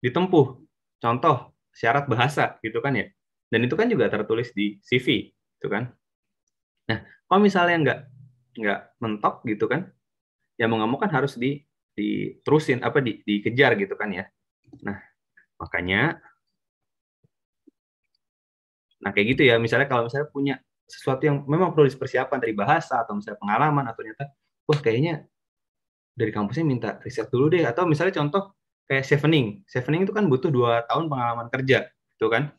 ditempuh, contoh syarat bahasa gitu kan ya, dan itu kan juga tertulis di CV gitu kan. Nah, kalau misalnya nggak mentok gitu kan, ya mau nggak mau kan harus diterusin, dikejar gitu kan ya. Nah, makanya kayak gitu ya, misalnya kalau misalnya punya sesuatu yang memang perlu dipersiapkan dari bahasa atau misalnya pengalaman, atau ternyata wah kayaknya dari kampusnya minta riset dulu deh, atau misalnya contoh kayak chevening itu kan butuh 2 tahun pengalaman kerja gitu kan.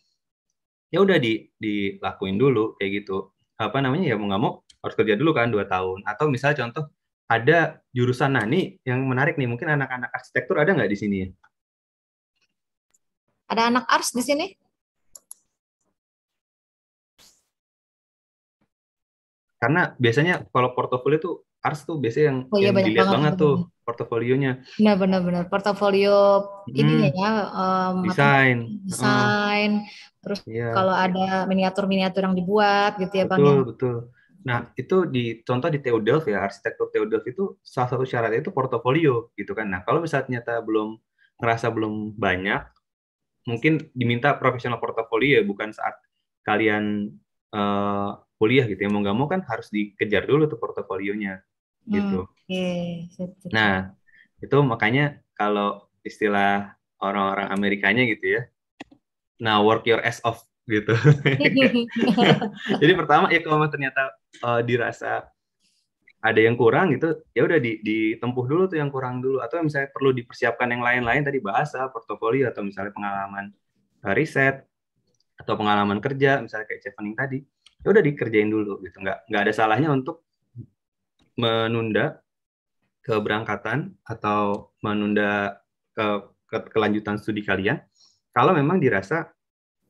ya udah dilakuin dulu kayak gitu. Apa namanya, ya mau nggak mau harus kerja dulu kan 2 tahun. Atau misalnya contoh ada jurusan, nah nih yang menarik nih, mungkin anak-anak arsitektur ada nggak di sini ya? Ada anak ars di sini? Karena biasanya kalau portofolio tuh ars tuh biasanya Oh iya, yang banyak dilihat banget banget tuh sebenarnya. portofolionya. Benar-benar portofolio ininya Hmm, ya, apa namanya, desain. Heeh, desain, terus iya. kalau ada miniatur-miniatur yang dibuat gitu ya Bang Betul, ya. betul. Nah, itu di contoh di TU Delft ya, arsitektur TU Delft itu salah satu syaratnya itu portofolio gitu kan. Nah, kalau misalnya ternyata ngerasa belum banyak, mungkin diminta profesional portofolio ya, bukan saat kalian eh, kuliah gitu ya. Mau nggak mau kan harus dikejar dulu tuh portofolionya gitu. Oke, sip, sip, sip. Nah, itu makanya kalau istilah orang-orang Amerikanya gitu ya, nah work your ass off gitu. Jadi pertama ya kalau ternyata dirasa ada yang kurang gitu, ya udah ditempuh dulu tuh yang kurang dulu, atau misalnya perlu dipersiapkan yang lain-lain tadi, bahasa, portofolio, atau misalnya pengalaman riset atau pengalaman kerja misalnya kayak chevening tadi, ya udah dikerjain dulu gitu. Nggak ada salahnya untuk menunda keberangkatan atau menunda kelanjutan studi kalian kalau memang dirasa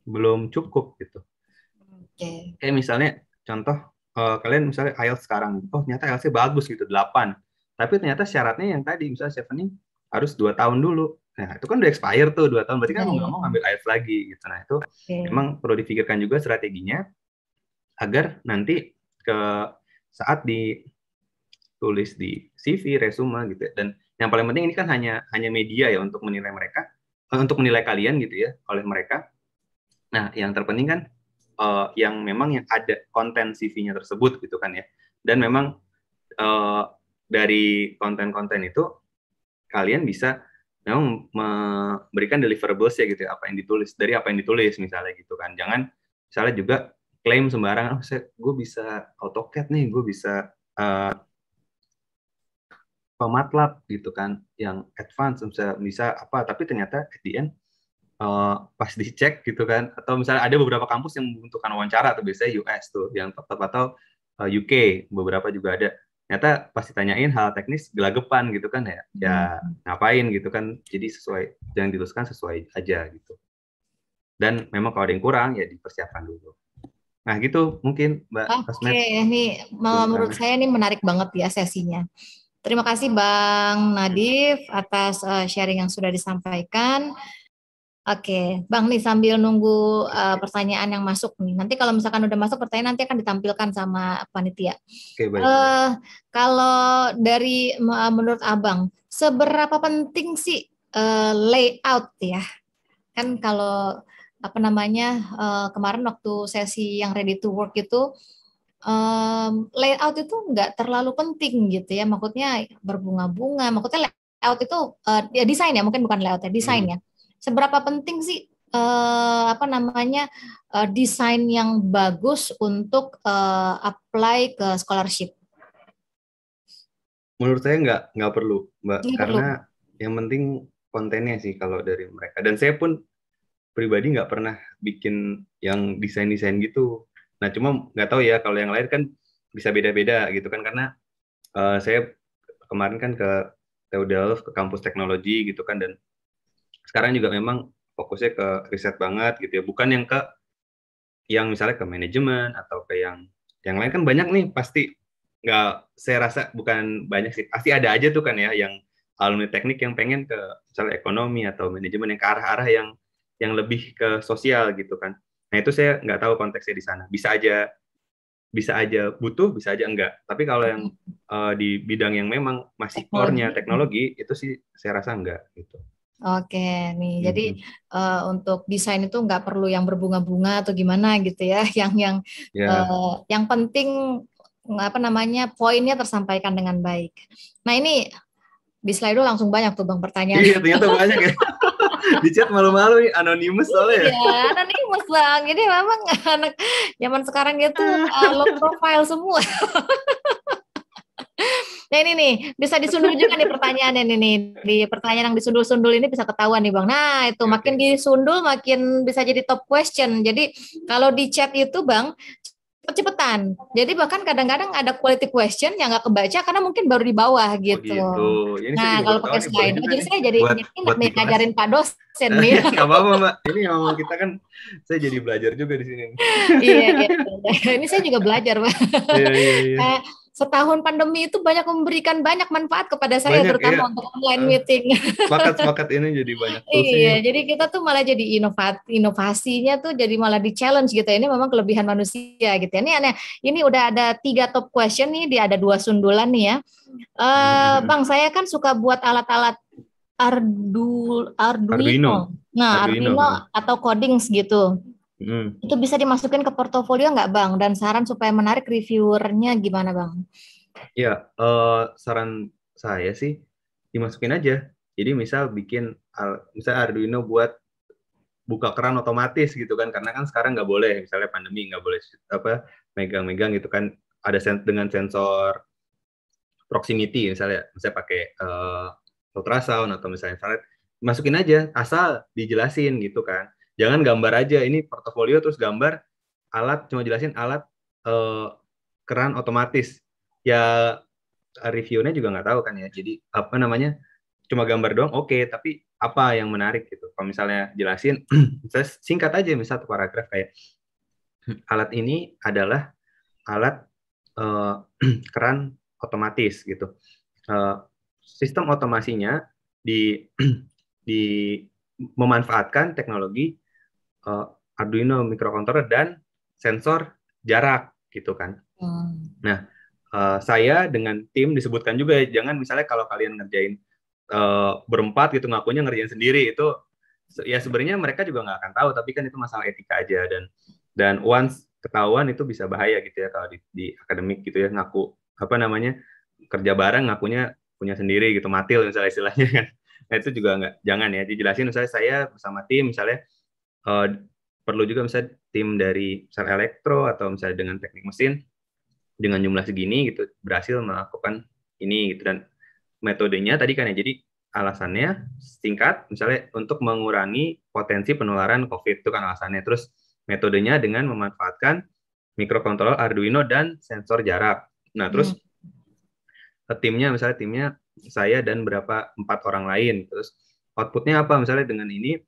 belum cukup gitu. Oke. Kayak misalnya contoh, kalian misalnya IELTS sekarang, oh ternyata IELTS-nya bagus gitu 8, tapi ternyata syaratnya yang tadi misalnya chevening harus 2 tahun dulu. Nah itu kan udah expire tuh 2 tahun, berarti kan Ya, mau nggak ya. mau ngambil IELTS lagi gitu. Nah itu Oke. memang perlu difikirkan juga strateginya agar nanti ke saat ditulis di CV, resume gitu ya. Dan yang paling penting ini kan hanya media ya untuk menilai mereka, untuk menilai kalian gitu ya oleh mereka. Nah yang terpenting kan yang memang yang ada konten CV-nya tersebut gitu kan ya. Dan memang uh, dari konten-konten itu kalian bisa memang memberikan deliverables ya gitu ya, apa yang ditulis, dari apa yang ditulis misalnya gitu kan. Jangan misalnya juga klaim sembarangan, oh gue bisa AutoCAD nih, gue bisa MATLAB gitu kan, yang advance bisa apa, tapi ternyata at the end pas dicek gitu kan, atau misalnya ada beberapa kampus yang membutuhkan wawancara, atau biasanya US tuh yang tetap, atau UK beberapa juga ada, ternyata pas ditanyain hal teknis gelagapan gitu kan ya, Hmm. ngapain gitu kan, jadi jangan dituliskan, sesuai aja gitu. Dan memang kalau ada yang kurang ya dipersiapkan dulu. Nah gitu mungkin Mbak Oke, Kosmet. ini menurut saya ini menarik banget ya sesinya. Terima kasih Bang Nadif atas sharing yang sudah disampaikan. Oke, Bang nih sambil nunggu pertanyaan yang masuk nih. Nanti kalau misalkan udah masuk pertanyaan nanti akan ditampilkan sama panitia. Oke, baik. Kalau dari menurut Abang, seberapa penting sih layout ya? Kan kalau apa namanya kemarin waktu sesi yang ready to work itu layout itu nggak terlalu penting gitu ya, maksudnya berbunga-bunga, maksudnya layout itu ya desain ya, mungkin bukan layout ya, desain ya. Seberapa penting sih apa namanya desain yang bagus untuk apply ke scholarship? Menurut saya nggak perlu, Mbak, Ini perlu. karena yang penting kontennya sih kalau dari mereka. Dan saya pun pribadi nggak pernah bikin yang desain-desain gitu. Nah, cuma nggak tahu ya kalau yang lain kan bisa beda-beda gitu kan, karena saya kemarin kan ke TU Delft, ke kampus teknologi gitu kan, dan sekarang juga memang fokusnya ke riset banget gitu ya, bukan yang misalnya ke manajemen atau ke yang lain. Kan banyak nih pasti, nggak, saya rasa bukan banyak sih, pasti ada aja tuh kan ya yang alumni teknik yang pengen ke misalnya ekonomi atau manajemen, yang ke arah-arah yang lebih ke sosial gitu kan. Nah itu saya nggak tahu konteksnya di sana, bisa aja butuh, bisa aja enggak. Tapi kalau yang di bidang yang memang masih core-nya teknologi, itu sih saya rasa enggak gitu. Oke, nih jadi untuk desain itu nggak perlu yang berbunga-bunga atau gimana gitu ya, yang penting apa namanya poinnya tersampaikan dengan baik. Nah ini di Slido langsung banyak tuh Bang pertanyaan. Iya ternyata banyak ya. Di chat malu-malu nih, anonimus soalnya. Iya, anonimus Bang. Jadi memang anak zaman sekarang itu low profile semua. Nah ini nih, bisa disundul juga nih pertanyaannya nih. Di pertanyaan yang disundul-sundul ini bisa ketahuan nih Bang. Nah itu makin disundul makin bisa jadi top question. Jadi kalau di chat itu Bang, cepet-cepetan. Jadi bahkan kadang-kadang ada quality question yang nggak kebaca karena mungkin baru di bawah Oh gitu. gitu. Ini saya Nah juga kalau baru tahu pakai nih, boleh slide, juga jadi nih saya jadi buat di kelas. ngajarin Pak dosen nih. Nggak apa-apa Mbak. Ini memang kita kan, saya jadi belajar juga di sini. Iya, iya. Ini saya juga belajar, Pak. Iya, iya, iya. Setahun pandemi itu banyak memberikan banyak manfaat kepada saya, Banyak, iya. terutama untuk online meeting. Sepakat ini jadi banyak Iya, jadi kita tuh malah jadi inovasinya tuh jadi malah di challenge gitu. Ini memang kelebihan manusia gitu. Ini udah ada 3 top question nih, dia ada 2 sundulan nih ya. Bang, saya kan suka buat alat-alat Arduino. Nah, Arduino atau coding gitu. Itu bisa dimasukin ke portofolio nggak Bang? Dan saran supaya menarik reviewernya gimana Bang? Ya, saran saya sih dimasukin aja. Jadi misal Arduino buat buka keran otomatis gitu kan, karena kan sekarang nggak boleh, misalnya pandemi nggak boleh megang-megang gitu kan, ada dengan sensor proximity misalnya pakai ultrasound atau misalnya infrared, masukin aja asal dijelasin gitu kan. Jangan gambar aja, ini portofolio terus gambar cuma jelasin alat keran otomatis. Ya reviewnya juga nggak tahu kan ya. Jadi cuma gambar doang, oke, tapi apa yang menarik gitu. Kalau misalnya jelasin, misalnya singkat aja, misal 1 paragraf kayak alat ini adalah alat keran otomatis gitu. Sistem otomasinya memanfaatkan teknologi Arduino microcontroller dan sensor jarak gitu kan. Nah, saya dengan tim disebutkan juga, jangan misalnya kalau kalian ngerjain berempat gitu ngakunya ngerjain sendiri, itu ya sebenarnya mereka juga nggak akan tahu, tapi kan itu masalah etika aja, dan once ketahuan itu bisa bahaya gitu ya kalau di akademik gitu ya, ngaku kerja bareng ngakunya punya sendiri gitu, matil misalnya istilahnya kan. Nah itu juga jangan ya, dijelasin misalnya saya bersama tim misalnya perlu juga misalnya tim dari misalnya elektro atau misalnya dengan teknik mesin dengan jumlah segini gitu berhasil melakukan ini gitu, dan metodenya tadi kan ya, jadi alasannya singkat misalnya untuk mengurangi potensi penularan COVID itu kan alasannya, terus metodenya dengan memanfaatkan microcontroller Arduino dan sensor jarak. Nah terus timnya saya dan 4 orang lain, terus outputnya apa misalnya dengan ini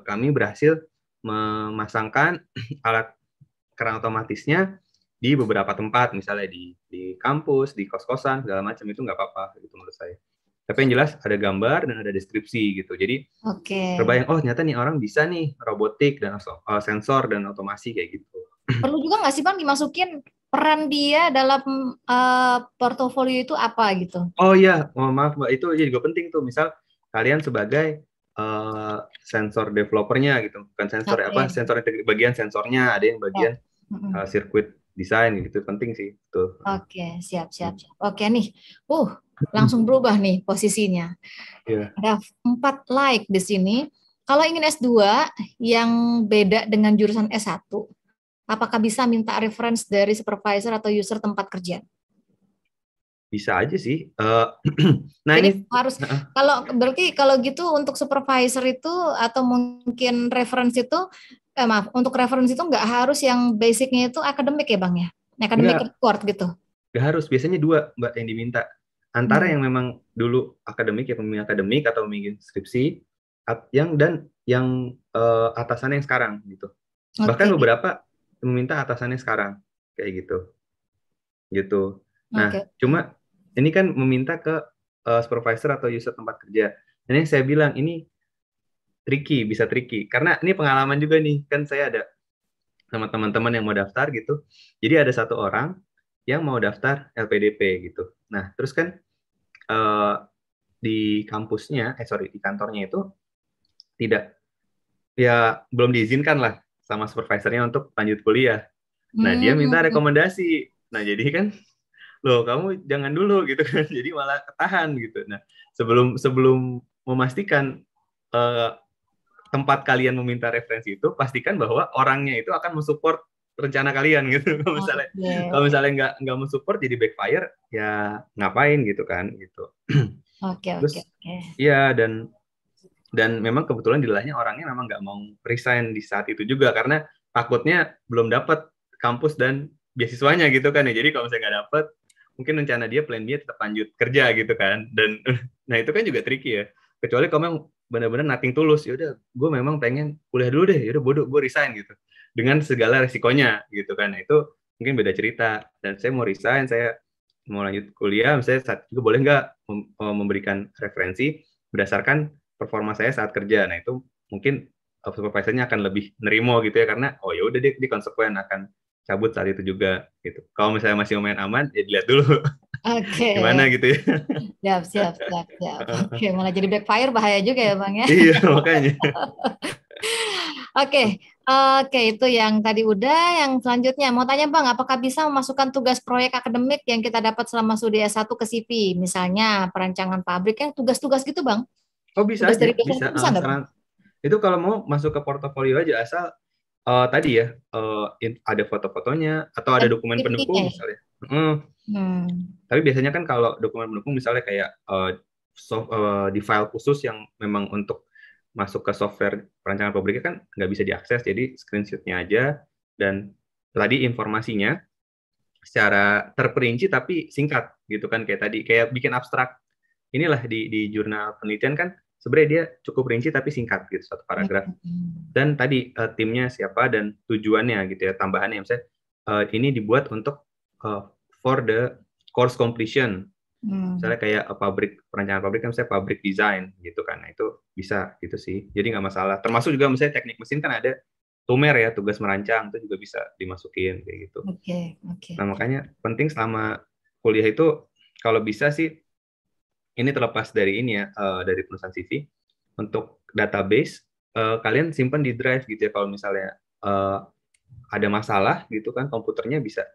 kami berhasil memasangkan alat keran otomatisnya di beberapa tempat, misalnya di kampus, di kos-kosan, segala macam, itu nggak apa-apa gitu menurut saya. Tapi yang jelas ada gambar dan ada deskripsi gitu. Jadi terbayang, oh ternyata nih orang bisa nih robotik dan sensor dan otomasi kayak gitu. Perlu juga nggak sih Bang dimasukin peran dia dalam portofolio itu apa gitu? Oh iya, maaf Mbak, itu juga penting tuh. Misal kalian sebagai sensor developernya gitu, bukan sensor sensor bagian sensornya, ada yang bagian sirkuit desain gitu, penting sih tuh. Oke, siap. Oke nih, langsung berubah nih posisinya. Ada 4 like di sini. Kalau ingin S2 yang beda dengan jurusan S1, apakah bisa minta reference dari supervisor atau user tempat kerja? Bisa aja sih. Nah jadi ini harus kalau gitu untuk supervisor itu atau mungkin reference itu untuk reference itu nggak harus yang basicnya itu akademik ya Bang ya? Akademik report gitu? Nggak harus, biasanya 2 Mbak yang diminta. Antara yang memang dulu akademik, ya pembimbing akademik atau pembimbing skripsi, yang atasannya yang sekarang gitu. Bahkan beberapa meminta atasannya sekarang kayak gitu. Nah, cuma ini kan meminta ke supervisor atau user tempat kerja. Ini saya bilang ini bisa tricky karena ini pengalaman juga nih, kan saya ada sama teman-teman yang mau daftar gitu. Jadi ada 1 orang yang mau daftar LPDP gitu. Nah, terus kan di kantornya itu belum diizinkan lah sama supervisornya untuk lanjut kuliah. Nah, dia minta rekomendasi. Nah, jadi kan loh kamu jangan dulu gitu kan, jadi malah ketahan gitu. Nah, sebelum memastikan tempat kalian meminta referensi itu, pastikan bahwa orangnya itu akan mensupport rencana kalian gitu. Kalau misalnya nggak mensupport jadi backfire, ya ngapain gitu kan gitu. Terus iya, dan memang kebetulan Dilahnya orangnya memang nggak mau resign di saat itu juga karena takutnya belum dapat kampus dan beasiswanya gitu kan ya. Jadi kalau misalnya nggak dapat, mungkin rencana dia, plan dia tetap lanjut kerja gitu kan. Dan nah itu kan juga tricky ya. Kecuali kalau memang benar-benar nothing tulus, ya udah gue memang pengen kuliah dulu deh, ya udah bodoh gue resign gitu. Dengan segala resikonya gitu kan. Nah, itu mungkin beda cerita. Dan saya mau resign, saya mau lanjut kuliah, misalnya saat itu boleh nggak memberikan referensi berdasarkan performa saya saat kerja. Nah itu mungkin supervisornya akan lebih nerimo gitu ya, karena oh ya udah dia konsekuen akan cabut saat itu juga gitu. Kalau misalnya masih main aman, ya dilihat dulu. Gimana gitu ya. Siap. Oke, malah jadi backfire bahaya juga ya Bang ya. Iya, makanya. Oke, itu yang tadi udah. Yang selanjutnya mau tanya Bang, apakah bisa memasukkan tugas proyek akademik yang kita dapat selama studi S1 ke CV? Misalnya perancangan pabrik, yang tugas-tugas gitu Bang? Oh bisa tugas aja, bisa. Itu kalau mau masuk ke portofolio aja, asal tadi ya ada foto-fotonya atau ada dokumen pendukung misalnya. Tapi biasanya kan kalau dokumen pendukung misalnya kayak di file khusus yang memang untuk masuk ke software perancangan pabriknya kan nggak bisa diakses, jadi screenshotnya aja, dan tadi informasinya secara terperinci tapi singkat gitu kan, kayak tadi kayak bikin abstrak. Inilah di jurnal penelitian kan sebenarnya dia cukup rinci tapi singkat gitu, satu paragraf. Dan tadi timnya siapa dan tujuannya gitu ya, tambahannya misalnya ini dibuat untuk for the course completion. Misalnya kayak perancangan pabrik kan misalnya pabrik design gitu kan. Nah, itu bisa gitu sih. Jadi nggak masalah. Termasuk juga misalnya teknik mesin kan ada tumer ya, tugas merancang, itu juga bisa dimasukin kayak gitu. Nah, makanya penting selama kuliah itu kalau bisa sih, ini terlepas dari ini ya, dari penulisan CV, untuk database kalian simpan di drive gitu ya. Kalau misalnya ada masalah gitu kan, komputernya bisa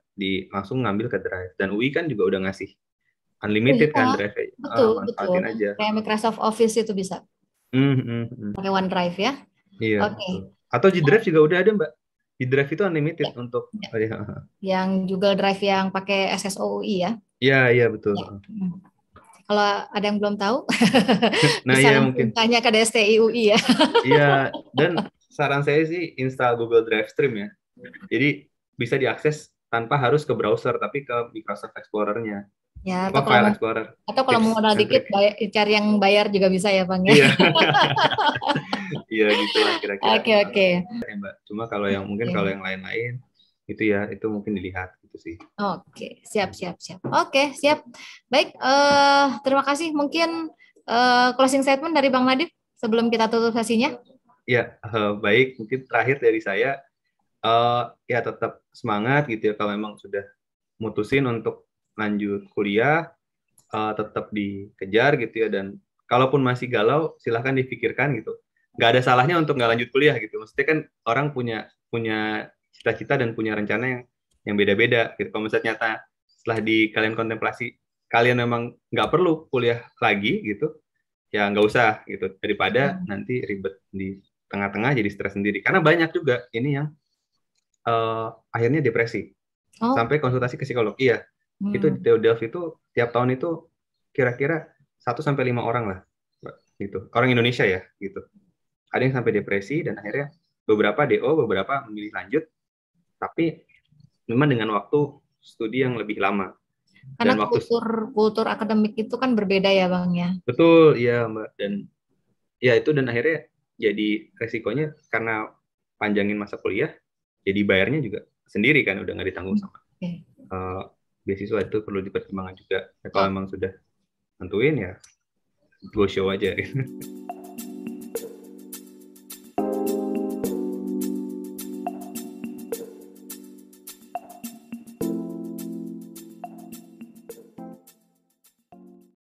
langsung ngambil ke drive. Dan UI kan juga udah ngasih unlimited kan drive. Betul. Aja. Kayak Microsoft Office itu bisa. Pakai OneDrive ya. Iya. Atau di drive juga udah ada Mbak. Di drive itu unlimited untuk yang Google Drive yang pakai SSOUI ya. Iya betul. Kalau ada yang belum tahu, nah bisa ya mungkin tanya ke DSTI UI ya. Iya, dan saran saya sih install Google Drive Stream ya. Jadi bisa diakses tanpa harus ke browser, tapi ke Microsoft Explorer-nya. Ya, File Explorer. Atau kalau mau modal dikit, cari yang bayar juga bisa ya Bang ya. Iya. Iya gitu lah kira-kira. Oke. Ya, Mbak. Cuma kalau yang mungkin kalau yang lain-lain itu ya, itu mungkin dilihat gitu sih. Oke, siap. Oke, siap. Baik, terima kasih. Mungkin closing statement dari Bang Nadif sebelum kita tutup sesinya. Ya, baik. Mungkin terakhir dari saya, ya tetap semangat gitu ya. Kalau memang sudah mutusin untuk lanjut kuliah, tetap dikejar gitu ya. Dan kalaupun masih galau, silahkan dipikirkan gitu. Nggak ada salahnya untuk nggak lanjut kuliah gitu. Maksudnya kan orang punya cita-cita dan punya rencana yang beda-beda gitu. Kalau misalnya nyata setelah kalian kontemplasi, kalian memang nggak perlu kuliah lagi gitu, ya nggak usah gitu, daripada nanti ribet di tengah-tengah jadi stres sendiri. Karena banyak juga ini yang akhirnya depresi sampai konsultasi ke psikolog. Iya, itu di Theodelf itu tiap tahun itu kira-kira 1-5 orang lah gitu, orang Indonesia ya gitu. Ada yang sampai depresi dan akhirnya beberapa DO, beberapa memilih lanjut, tapi memang dengan waktu studi yang lebih lama. Karena dan kultur akademik itu kan berbeda ya Bang ya. Betul, iya Mbak. Dan ya itu, dan akhirnya jadi resikonya karena panjangin masa kuliah, jadi bayarnya juga sendiri kan, udah nggak ditanggung sama beasiswa. Itu perlu dipertimbangkan juga. Ya, kalau memang sudah tentuin ya go show aja.